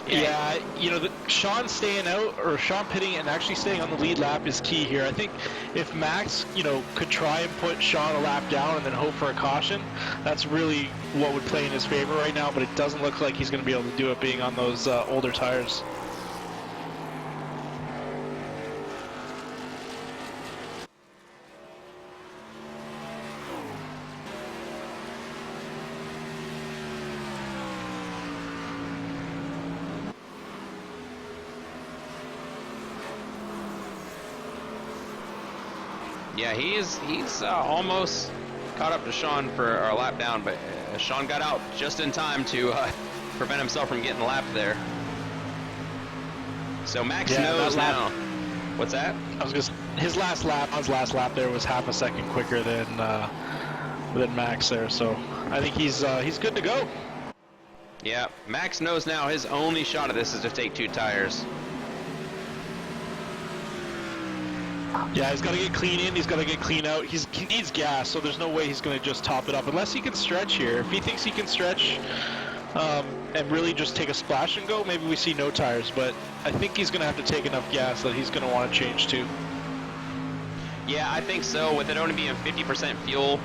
Yeah, you know, Sean staying out, or Sean pitting and actually staying on the lead lap is key here. I think if Max, you know, could try and put Sean a lap down and then hope for a caution, that's really what would play in his favor right now, but it doesn't look like he's going to be able to do it being on those older tires. Yeah, he's almost caught up to Sean for our lap down, but Sean got out just in time to prevent himself from getting lapped there. So Max knows now. What's that? I was just his last lap there was half a second quicker than Max there, so I think he's good to go. Yeah, Max knows now his only shot at this is to take 2 tires. Yeah, he's got to get clean in, he's got to get clean out. He needs gas, so there's no way he's going to just top it up unless he can stretch here. If he thinks he can stretch and really just take a splash and go, maybe we see no tires, but I think he's going to have to take enough gas that he's going to want to change too. Yeah, I think so. With it only being 50% fuel,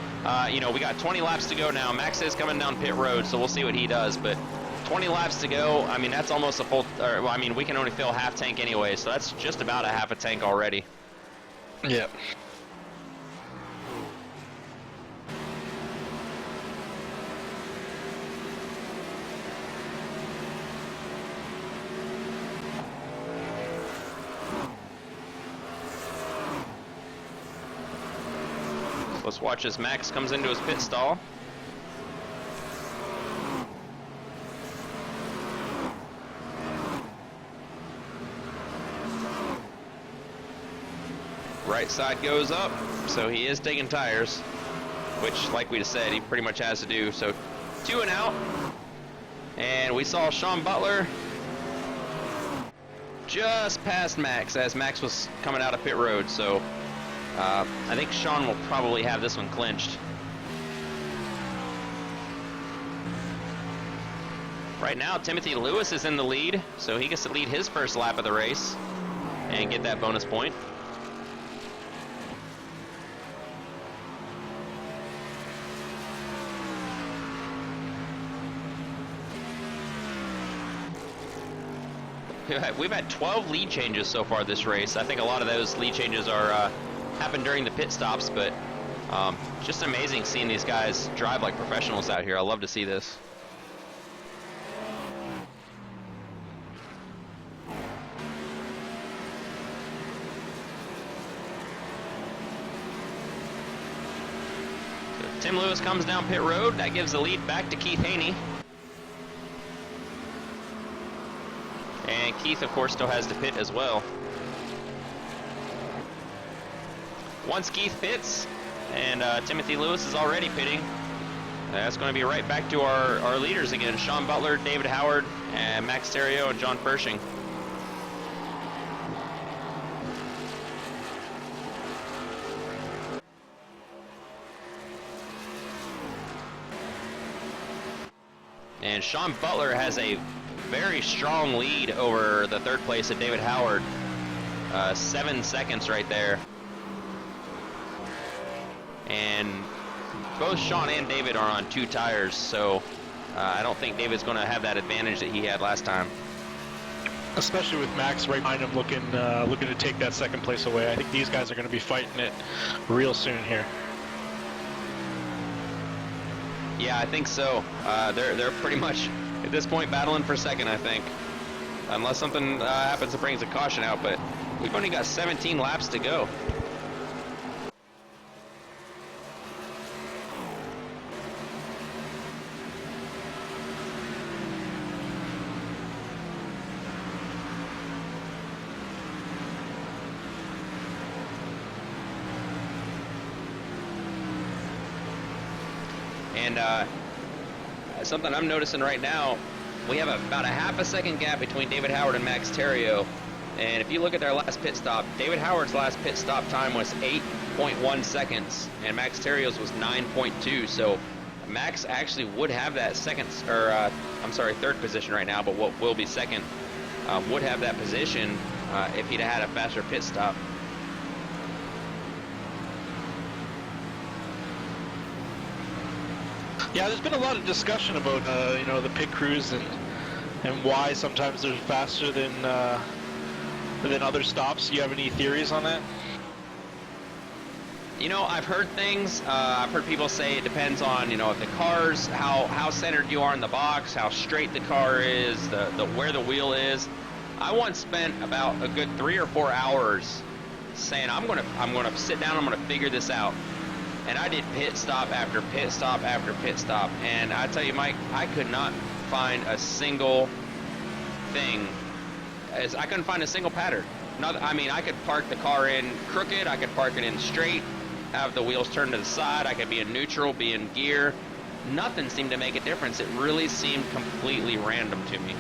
you know, we got 20 laps to go now. Max is coming down pit road, so we'll see what he does, but 20 laps to go. I mean, that's almost a full, well, I mean, we can only fill half tank anyway, so that's just about a half a tank already. Yeah. Let's watch as Max comes into his pit stall. Right side goes up, so he is taking tires, which, like we just said, he pretty much has to do. So 2 and out, and we saw Sean Butler just past Max as Max was coming out of pit road. So I think Sean will probably have this one clinched. Right now, Timothy Lewis is in the lead, so he gets to lead his first lap of the race and get that bonus point. We've had 12 lead changes so far this race. I think a lot of those lead changes are happen during the pit stops, but just amazing seeing these guys drive like professionals out here. I love to see this. So Tim Lewis comes down pit road. That gives the lead back to Keith Haney. And Keith, of course, still has to pit as well. Once Keith pits, and Timothy Lewis is already pitting, that's going to be right back to our leaders again. Sean Butler, David Howard, and Max Terrio, and John Pershing. And Sean Butler has a very strong lead over the third place at David Howard. 7 seconds right there. And both Sean and David are on 2 tires, so I don't think David's going to have that advantage that he had last time. Especially with Max right behind him looking to take that second place away. I think these guys are going to be fighting it real soon here. Yeah, I think so. They're pretty much at this point battling for second, I think, unless something happens that brings a caution out. But we've only got 17 laps to go. And something I'm noticing right now, we have about a half a second gap between David Howard and Max Theriault. And if you look at their last pit stop, David Howard's last pit stop time was 8.1 seconds, and Max Theriault's was 9.2. So Max actually would have that third position right now, but what will be second, would have that position if he'd had a faster pit stop. Yeah, there's been a lot of discussion about the pit crews and why sometimes they're faster than other stops. Do you have any theories on that? You know, I've heard things. I've heard people say it depends on, if the car's, how centered you are in the box, how straight the car is, where the wheel is. I once spent about a good 3 or 4 hours saying, I'm gonna sit down, I'm gonna figure this out. And I did pit stop after pit stop after pit stop. And I tell you, Mike, I could not find a single thing. I couldn't find a single pattern. I could park the car in crooked, I could park it in straight, have the wheels turned to the side, I could be in neutral, be in gear. Nothing seemed to make a difference. It really seemed completely random to me.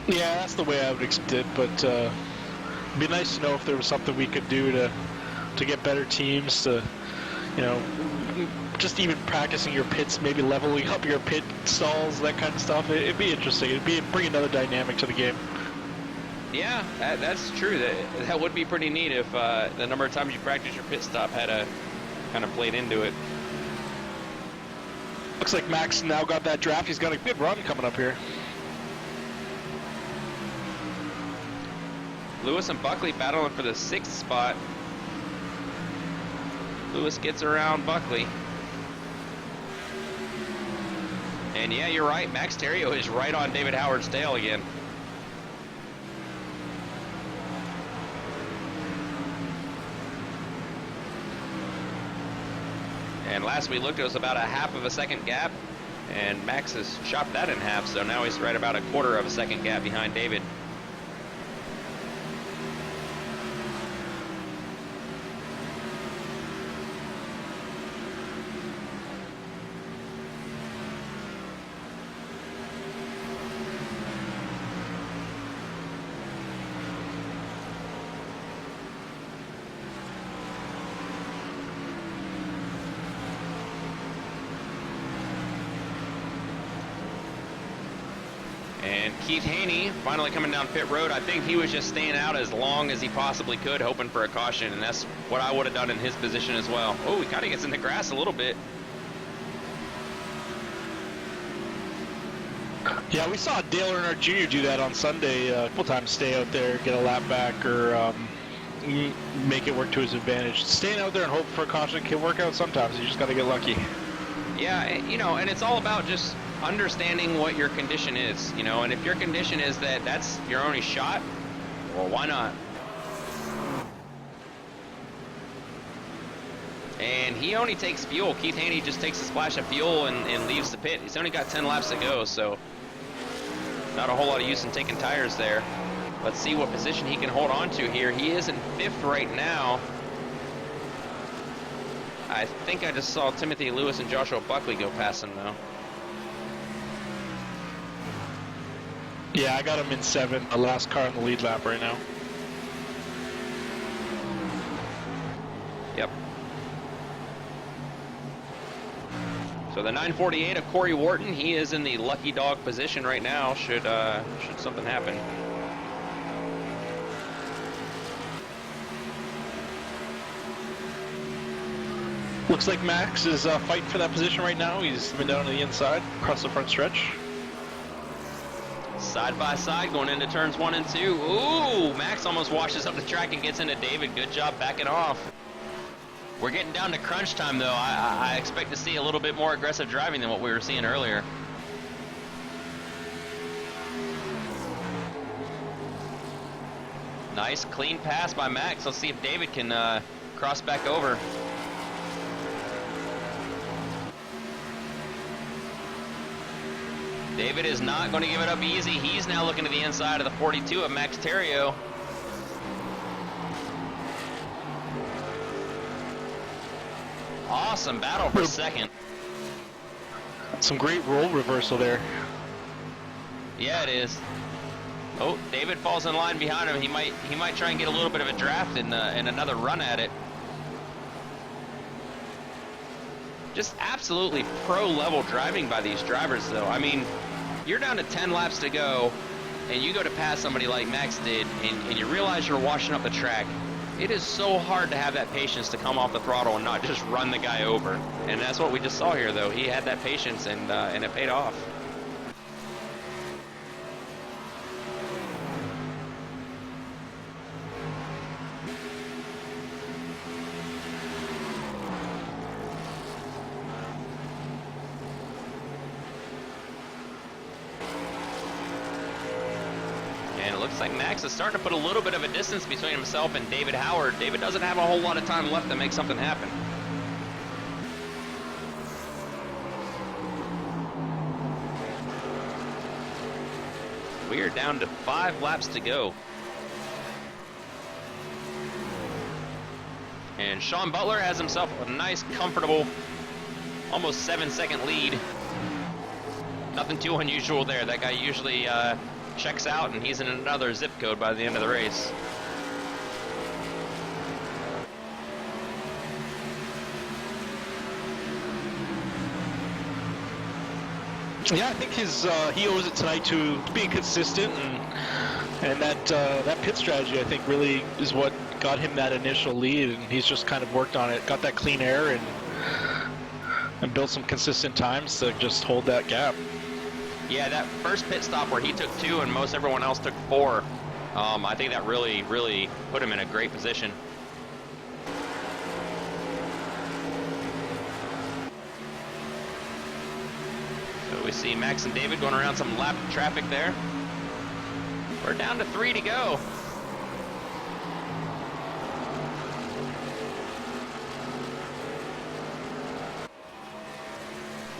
Yeah, that's the way I would expect it, but it'd be nice to know if there was something we could do to get better teams, to, just even practicing your pits, maybe leveling up your pit stalls, that kind of stuff. It'd be interesting. It'd bring another dynamic to the game. Yeah, that's true. That would be pretty neat if the number of times you practice your pit stop had a kind of played into it. Looks like Max now got that draft. He's got a good run coming up here. Lewis and Buckley battling for the 6th spot. Lewis gets around Buckley. And yeah, you're right. Max Theriault is right on David Howard's tail again. And last we looked, it was about a half of a second gap. And Max has chopped that in half, so now he's right about a quarter of a second gap behind David. And Keith Haney finally coming down pit road. I think he was just staying out as long as he possibly could, hoping for a caution, and that's what I would have done in his position as well. Oh, he kind of gets in the grass a little bit. Yeah, we saw Dale Earnhardt Jr. do that on Sunday a couple times, stay out there, get a lap back, or make it work to his advantage. Staying out there and hope for a caution can work out sometimes. You just got to get lucky. Yeah, and it's all about just understanding what your condition is, and if your condition is that's your only shot, well, why not? And he only takes fuel. Keith Haney just takes a splash of fuel and leaves the pit. He's only got 10 laps to go, so not a whole lot of use in taking tires there. Let's see what position he can hold on to here. He is in 5th right now. I think I just saw Timothy Lewis and Joshua Buckley go past him, though. Yeah, I got him in 7, the last car in the lead lap right now. Yep. So the 948 of Corey Wharton, he is in the lucky dog position right now, should something happen. Looks like Max is fighting for that position right now. He's been down to the inside, across the front stretch. Side by side, going into turns 1 and 2. Ooh, Max almost washes up the track and gets into David. Good job backing off. We're getting down to crunch time, though. I expect to see a little bit more aggressive driving than what we were seeing earlier. Nice, clean pass by Max. Let's see if David can cross back over. David is not going to give it up easy. He's now looking to the inside of the 42 of Max Theriault. Awesome battle for second. Some great roll reversal there. Yeah, it is. Oh, David falls in line behind him. He might try and get a little bit of a draft in another run at it. Just absolutely pro-level driving by these drivers, though. I mean, you're down to 10 laps to go, and you go to pass somebody like Max did, and you realize you're washing up the track. It is so hard to have that patience to come off the throttle and not just run the guy over. And that's what we just saw here, though. He had that patience, and it paid off. And it looks like Max is starting to put a little bit of a distance between himself and David Howard. David doesn't have a whole lot of time left to make something happen. We are down to 5 laps to go. And Sean Butler has himself a nice, comfortable, almost 7-second lead. Nothing too unusual there. That guy usually checks out and he's in another zip code by the end of the race. Yeah, I think he owes it tonight to being consistent, and that pit strategy, I think, really is what got him that initial lead, and he's just kind of worked on it, got that clean air, and built some consistent times to just hold that gap. Yeah, that first pit stop where he took 2 and most everyone else took 4, I think that really put him in a great position. So we see Max and David going around some lap traffic there. We're down to 3 to go.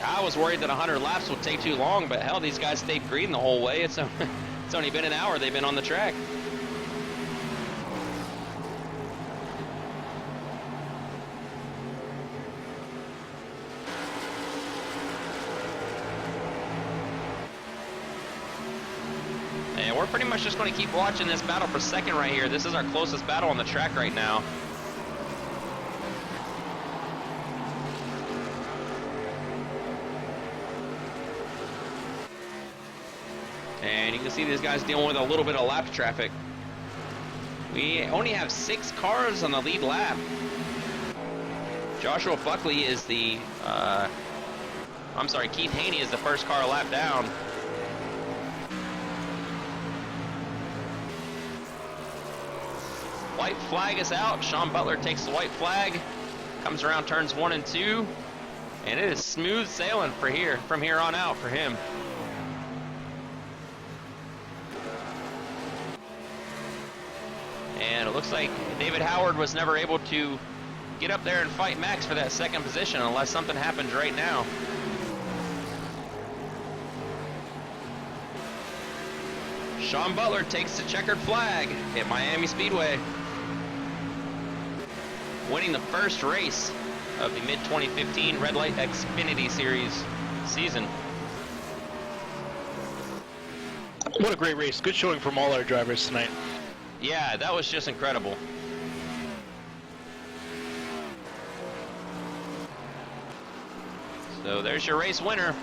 I was worried that 100 laps would take too long, but hell, these guys stayed green the whole way. It's only been an hour they've been on the track. And we're pretty much just going to keep watching this battle for second right here. This is our closest battle on the track right now. And you can see these guys dealing with a little bit of lap traffic. We only have 6 cars on the lead lap. Joshua Buckley is the, Keith Haney is the first car a lap down. White flag is out. Sean Butler takes the white flag, comes around turns 1 and 2, and it is smooth sailing from here on out for him. And it looks like David Howard was never able to get up there and fight Max for that second position unless something happens right now. Sean Butler takes the checkered flag at Miami Speedway, winning the first race of the mid-2015 Red Light Xfinity Series season. What a great race. Good showing from all our drivers tonight. Yeah, that was just incredible. So there's your race winner,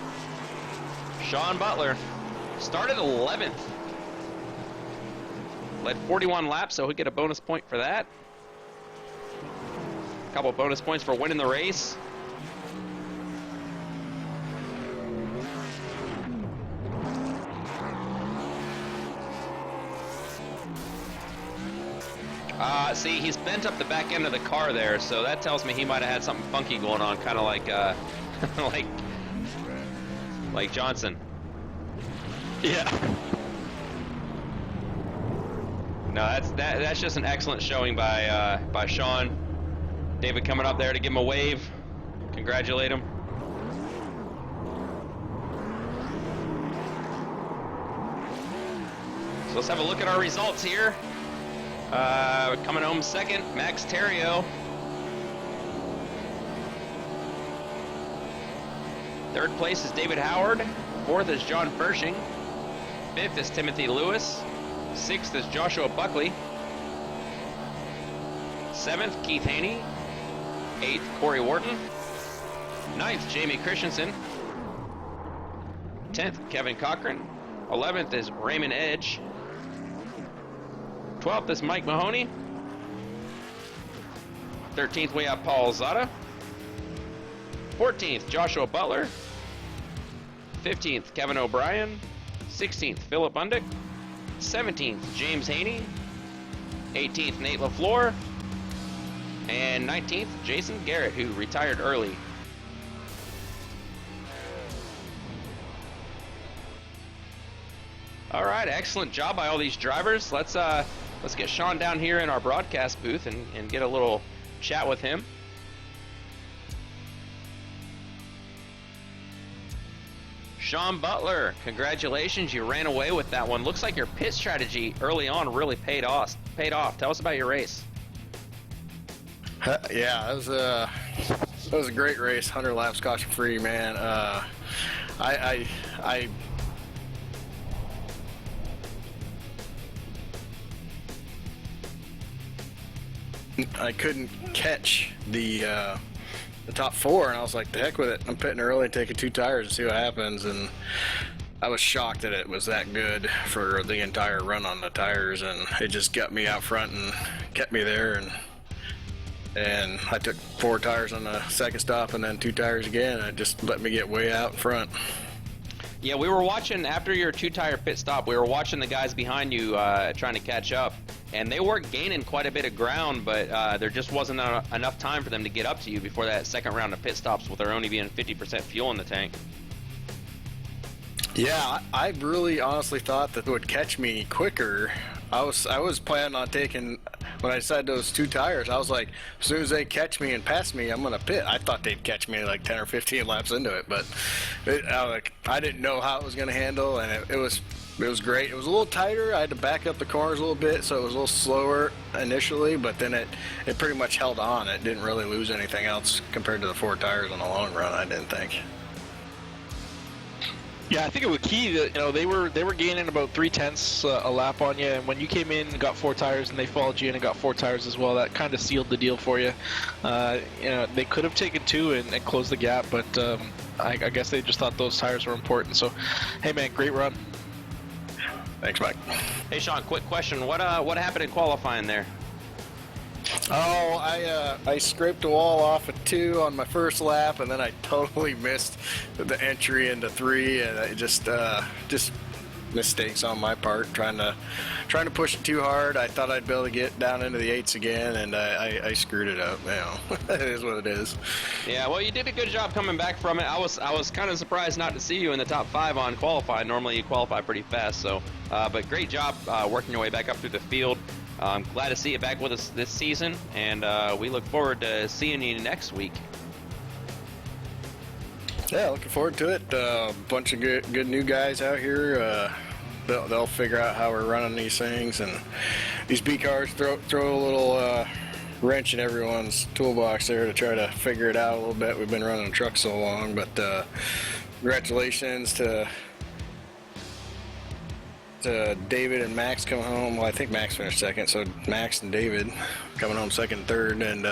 Sean Butler. Started 11th. Led 41 laps, so he'll get a bonus point for that. A couple bonus points for winning the race. See, he's bent up the back end of the car there, so that tells me he might have had something funky going on, kind of like, like Johnson. Yeah. No, that's just an excellent showing by Sean. David coming up there to give him a wave, congratulate him. So let's have a look at our results here. Coming home second, Max Terrio. Third place is David Howard. Fourth is John Fershing. Fifth is Timothy Lewis. Sixth is Joshua Buckley. Seventh, Keith Haney. Eighth, Corey Wharton. Ninth, Jamie Christensen. 10th, Kevin Cochran. 11th is Raymond Edge. 12th is Mike Mahoney. 13th, we have Paul Zada. 14th, Joshua Butler. 15th, Kevin O'Brien. 16th, Philip Bundick. 17th, James Haney. 18th, Nate LaFleur. And 19th, Jason Garrett, who retired early. All right, excellent job by all these drivers. Let's get Sean down here in our broadcast booth and get a little chat with him. Sean Butler, congratulations, you ran away with that one. Looks like your pit strategy early on really paid off. Tell us about your race. Yeah, it was a great race. 100 laps caution free, man. I couldn't catch the top four, and I was like, the heck with it. I'm pitting early, taking 2 tires and see what happens. And I was shocked that it was that good for the entire run on the tires, and it just got me out front and kept me there. And I took 4 tires on the second stop and then 2 tires again, and it just let me get way out in front. Yeah, we were watching, after your 2-tire pit stop, we were watching the guys behind you trying to catch up, and they were gaining quite a bit of ground, but there just wasn't enough time for them to get up to you before that second round of pit stops with there only being 50% fuel in the tank. Yeah, I really honestly thought that it would catch me quicker. I was planning on taking, when I decided those 2 tires, I was like, as soon as they catch me and pass me, I'm going to pit. I thought they'd catch me like 10 or 15 laps into it, but I didn't know how it was going to handle, and it was great. It was a little tighter. I had to back up the corners a little bit, so it was a little slower initially, but then it pretty much held on. It didn't really lose anything else compared to the 4 tires on the long run, I didn't think. Yeah, I think it was key that they were gaining about 0.3 a lap on you, and when you came in and got 4 tires, and they followed you in and got 4 tires as well, that kind of sealed the deal for you. They could have taken 2 and closed the gap, but I guess they just thought those tires were important. So, hey man, great run. Thanks, Mike. Hey Sean, quick question. What happened in qualifying there? Oh, I scraped the wall off at 2 on my first lap, and then I totally missed the entry into 3, and I just mistakes on my part, trying to push it too hard. I thought I'd be able to get down into the 8s again, and I screwed it up. It is what it is. Yeah, well, you did a good job coming back from it. I was kind of surprised not to see you in the top 5 on qualify. Normally you qualify pretty fast, so but great job working your way back up through the field. I'm glad to see you back with us this season, and we look forward to seeing you next week. Yeah, looking forward to it. A bunch of good new guys out here. They'll figure out how we're running these things, and these B cars throw a little wrench in everyone's toolbox there to try to figure it out a little bit. We've been running a truck so long, but congratulations to David and Max coming home. Well, I think Max finished second, so Max and David coming home second and third, and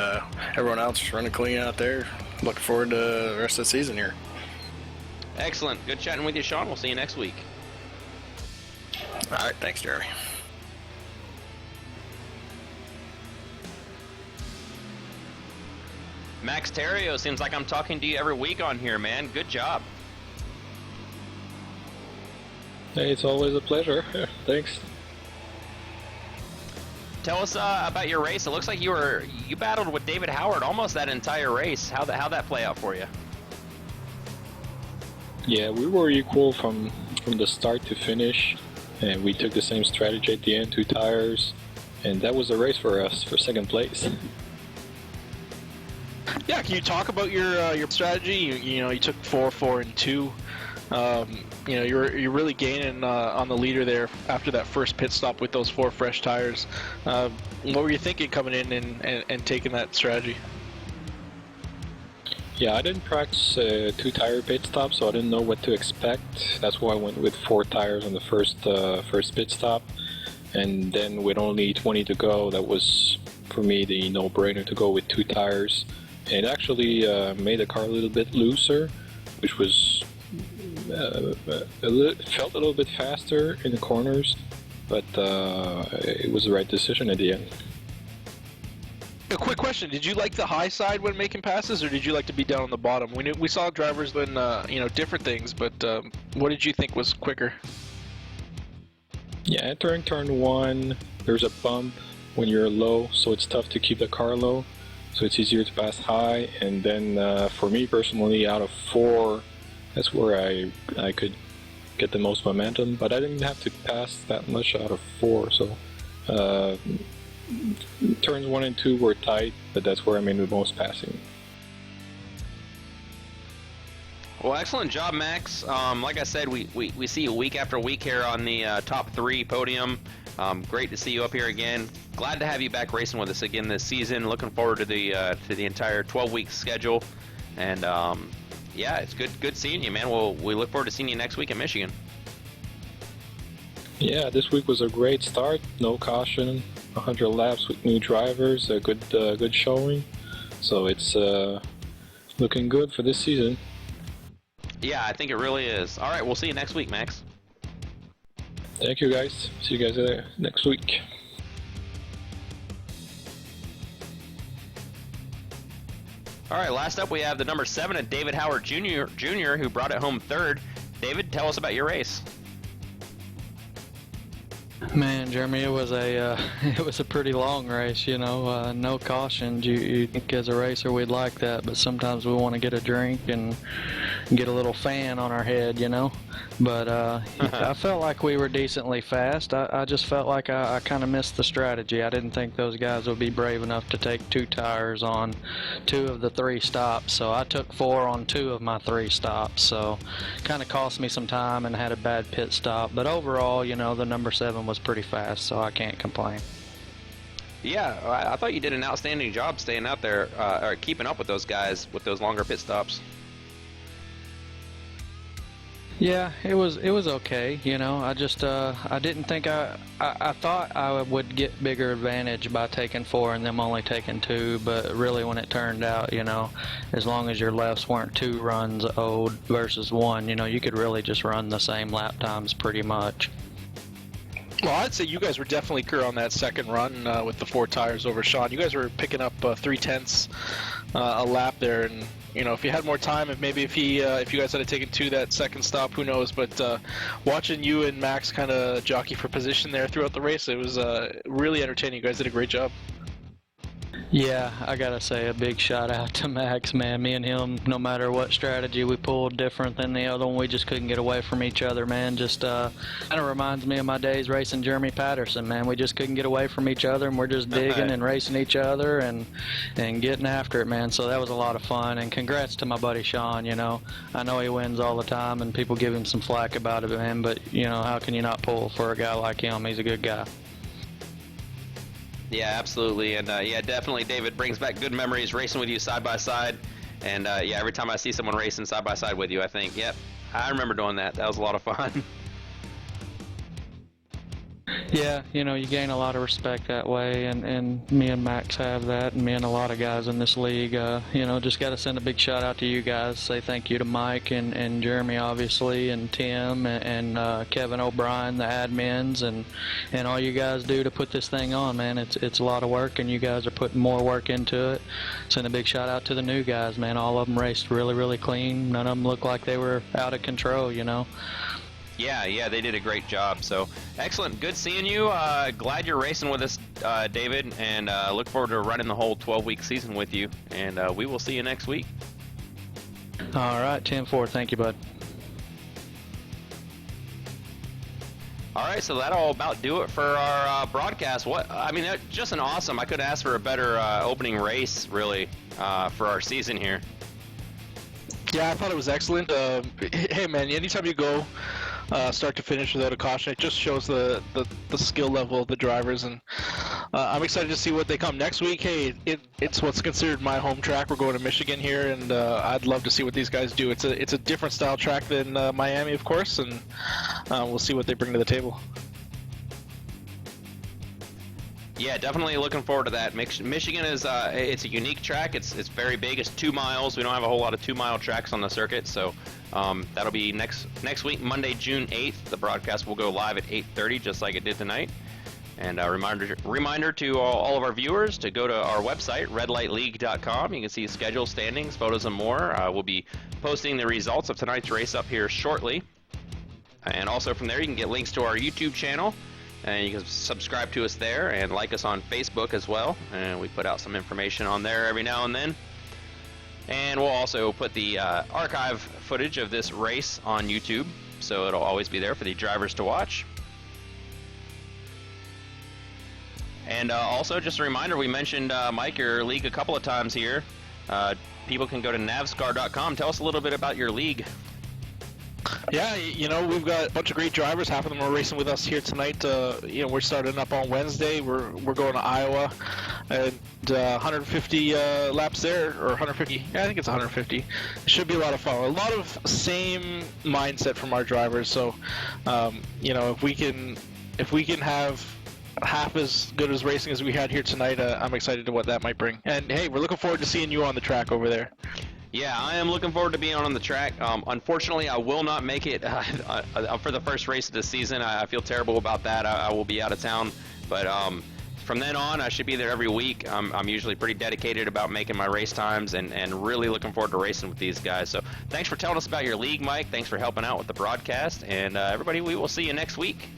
everyone else running clean out there. Looking forward to the rest of the season here. Excellent. Good chatting with you, Sean. We'll see you next week. All right. Thanks, Jeremy. Max Terrio, seems like I'm talking to you every week on here, man. Good job. Hey, it's always a pleasure. Thanks. Tell us about your race. It looks like you battled with David Howard almost that entire race. How'd that play out for you? Yeah, we were equal from the start to finish, and we took the same strategy at the end, 2 tires, and that was the race for us for second place. Yeah, can you talk about your strategy? You took 4, 4, and 2. You're really gaining on the leader there after that first pit stop with those 4 fresh tires. What were you thinking coming in and taking that strategy? Yeah, I didn't practice 2-tire pit stop, so I didn't know what to expect. That's why I went with 4 tires on the first pit stop, and then with only 20 to go, that was for me the no-brainer to go with 2 tires. And it actually made the car a little bit looser, which was felt a little bit faster in the corners, but it was the right decision at the end. A quick question: did you like the high side when making passes, or did you like to be down on the bottom? We saw drivers doing different things, but what did you think was quicker? Yeah, entering turn 1, there's a bump when you're low, so it's tough to keep the car low. So it's easier to pass high, and then for me personally, out of 4, that's where I could get the most momentum. But I didn't have to pass that much out of 4, so. Turns 1 and 2 were tight, but that's where I made the most passing. Well, excellent job, Max. Like I said, we see you week after week here on the top 3 podium. Great to see you up here again. Glad to have you back racing with us again this season. Looking forward to the entire 12-week schedule. And yeah, it's good seeing you, man. We look forward to seeing you next week in Michigan. Yeah, this week was a great start. No caution, 100 laps with new drivers, a good showing. So it's looking good for this season. Yeah, I think it really is. All right, we'll see you next week, Max. Thank you, guys. See you guys next week. All right, last up we have the number 7 David Howard Jr., who brought it home 3rd. David, tell us about your race. Man, Jeremy, it was a pretty long race, no cautions. You think as a racer we'd like that, but sometimes we want to get a drink and get a little fan on our head, But I felt like we were decently fast. I just felt like I kind of missed the strategy. I didn't think those guys would be brave enough to take 2 tires on 2 of the 3 stops, so I took 4 on 2 of my 3 stops, so kind of cost me some time and had a bad pit stop. But overall, the number 7 was pretty fast, so I can't complain. Yeah, I thought you did an outstanding job staying out there, or keeping up with those guys with those longer pit stops. Yeah, it was okay. I just I didn't think I thought I would get bigger advantage by taking 4 and them only taking 2, but really when it turned out, as long as your lefts weren't 2 runs old versus 1, you could really just run the same lap times pretty much. Well, I'd say you guys were definitely clear on that second run with the 4 tires over Sean. You guys were picking up 3/10 a lap there, and if you had more time, if you guys had taken 2 that second stop, who knows? But watching you and Max kind of jockey for position there throughout the race, it was really entertaining. You guys did a great job. Yeah, I gotta say a big shout out to Max, man. Me and him, no matter what strategy we pulled different than the other one, we just couldn't get away from each other, man. Just kind of reminds me of my days racing Jeremy Patterson, man. We just couldn't get away from each other, and we're just digging and racing each other and getting after it, man. So that was a lot of fun, and congrats to my buddy Sean. I know he wins all the time, and people give him some flack about it, man. But how can you not pull for a guy like him? He's a good guy. Yeah, absolutely, and yeah, definitely, David brings back good memories racing with you side by side, and yeah, every time I see someone racing side by side with you, I think, yep, I remember doing that. That was a lot of fun. Yeah, you gain a lot of respect that way, and me and Max have that, and me and a lot of guys in this league. Just got to send a big shout out to you guys. Say thank you to Mike and Jeremy, obviously, and Tim and Kevin O'Brien, the admins, and all you guys do to put this thing on, man. It's a lot of work, and you guys are putting more work into it. Send a big shout out to the new guys, man. All of them raced really, really clean. None of them looked like they were out of control, Yeah, they did a great job. So excellent, good seeing you. Glad you're racing with us, David, and look forward to running the whole 12-week season with you. And we will see you next week. All right, 10-4. Thank you, bud. All right, so that'll about do it for our broadcast. Just an awesome. I could ask for a better opening race, really, for our season here. Yeah, I thought it was excellent. Hey, man, anytime you go start to finish without a caution, it just shows the skill level of the drivers. And I'm excited to see what they come next week. Hey, it's what's considered my home track. We're going to Michigan here, and I'd love to see what these guys do. It's a different style track than Miami, of course, and we'll see what they bring to the table. Yeah, definitely looking forward to that. Michigan is it's a unique track. It's very big. It's 2 miles. We don't have a whole lot of 2-mile tracks on the circuit, so that'll be next week, Monday, June 8th. The broadcast will go live at 8:30, just like it did tonight. And a reminder to all of our viewers to go to our website, redlightleague.com. You can see schedule, standings, photos, and more. We'll be posting the results of tonight's race up here shortly. And also from there, you can get links to our YouTube channel. And you can subscribe to us there and like us on Facebook as well. And we put out some information on there every now and then. And we'll also put the archive footage of this race on YouTube, so it'll always be there for the drivers to watch. And also, just a reminder, we mentioned, Mike, your league a couple of times here. People can go to navscar.com. Tell us a little bit about your league. Yeah, we've got a bunch of great drivers. Half of them are racing with us here tonight. We're starting up on Wednesday. We're going to Iowa, and 150 laps there, or 150. Yeah, I think it's 150. It should be a lot of fun. A lot of same mindset from our drivers. So, if we can have half as good as racing as we had here tonight, I'm excited to what that might bring. And hey, we're looking forward to seeing you on the track over there. Yeah, I am looking forward to being on the track. Unfortunately, I will not make it for the first race of the season. I feel terrible about that. I will be out of town. But from then on, I should be there every week. I'm usually pretty dedicated about making my race times and really looking forward to racing with these guys. So thanks for telling us about your league, Mike. Thanks for helping out with the broadcast. And everybody, we will see you next week.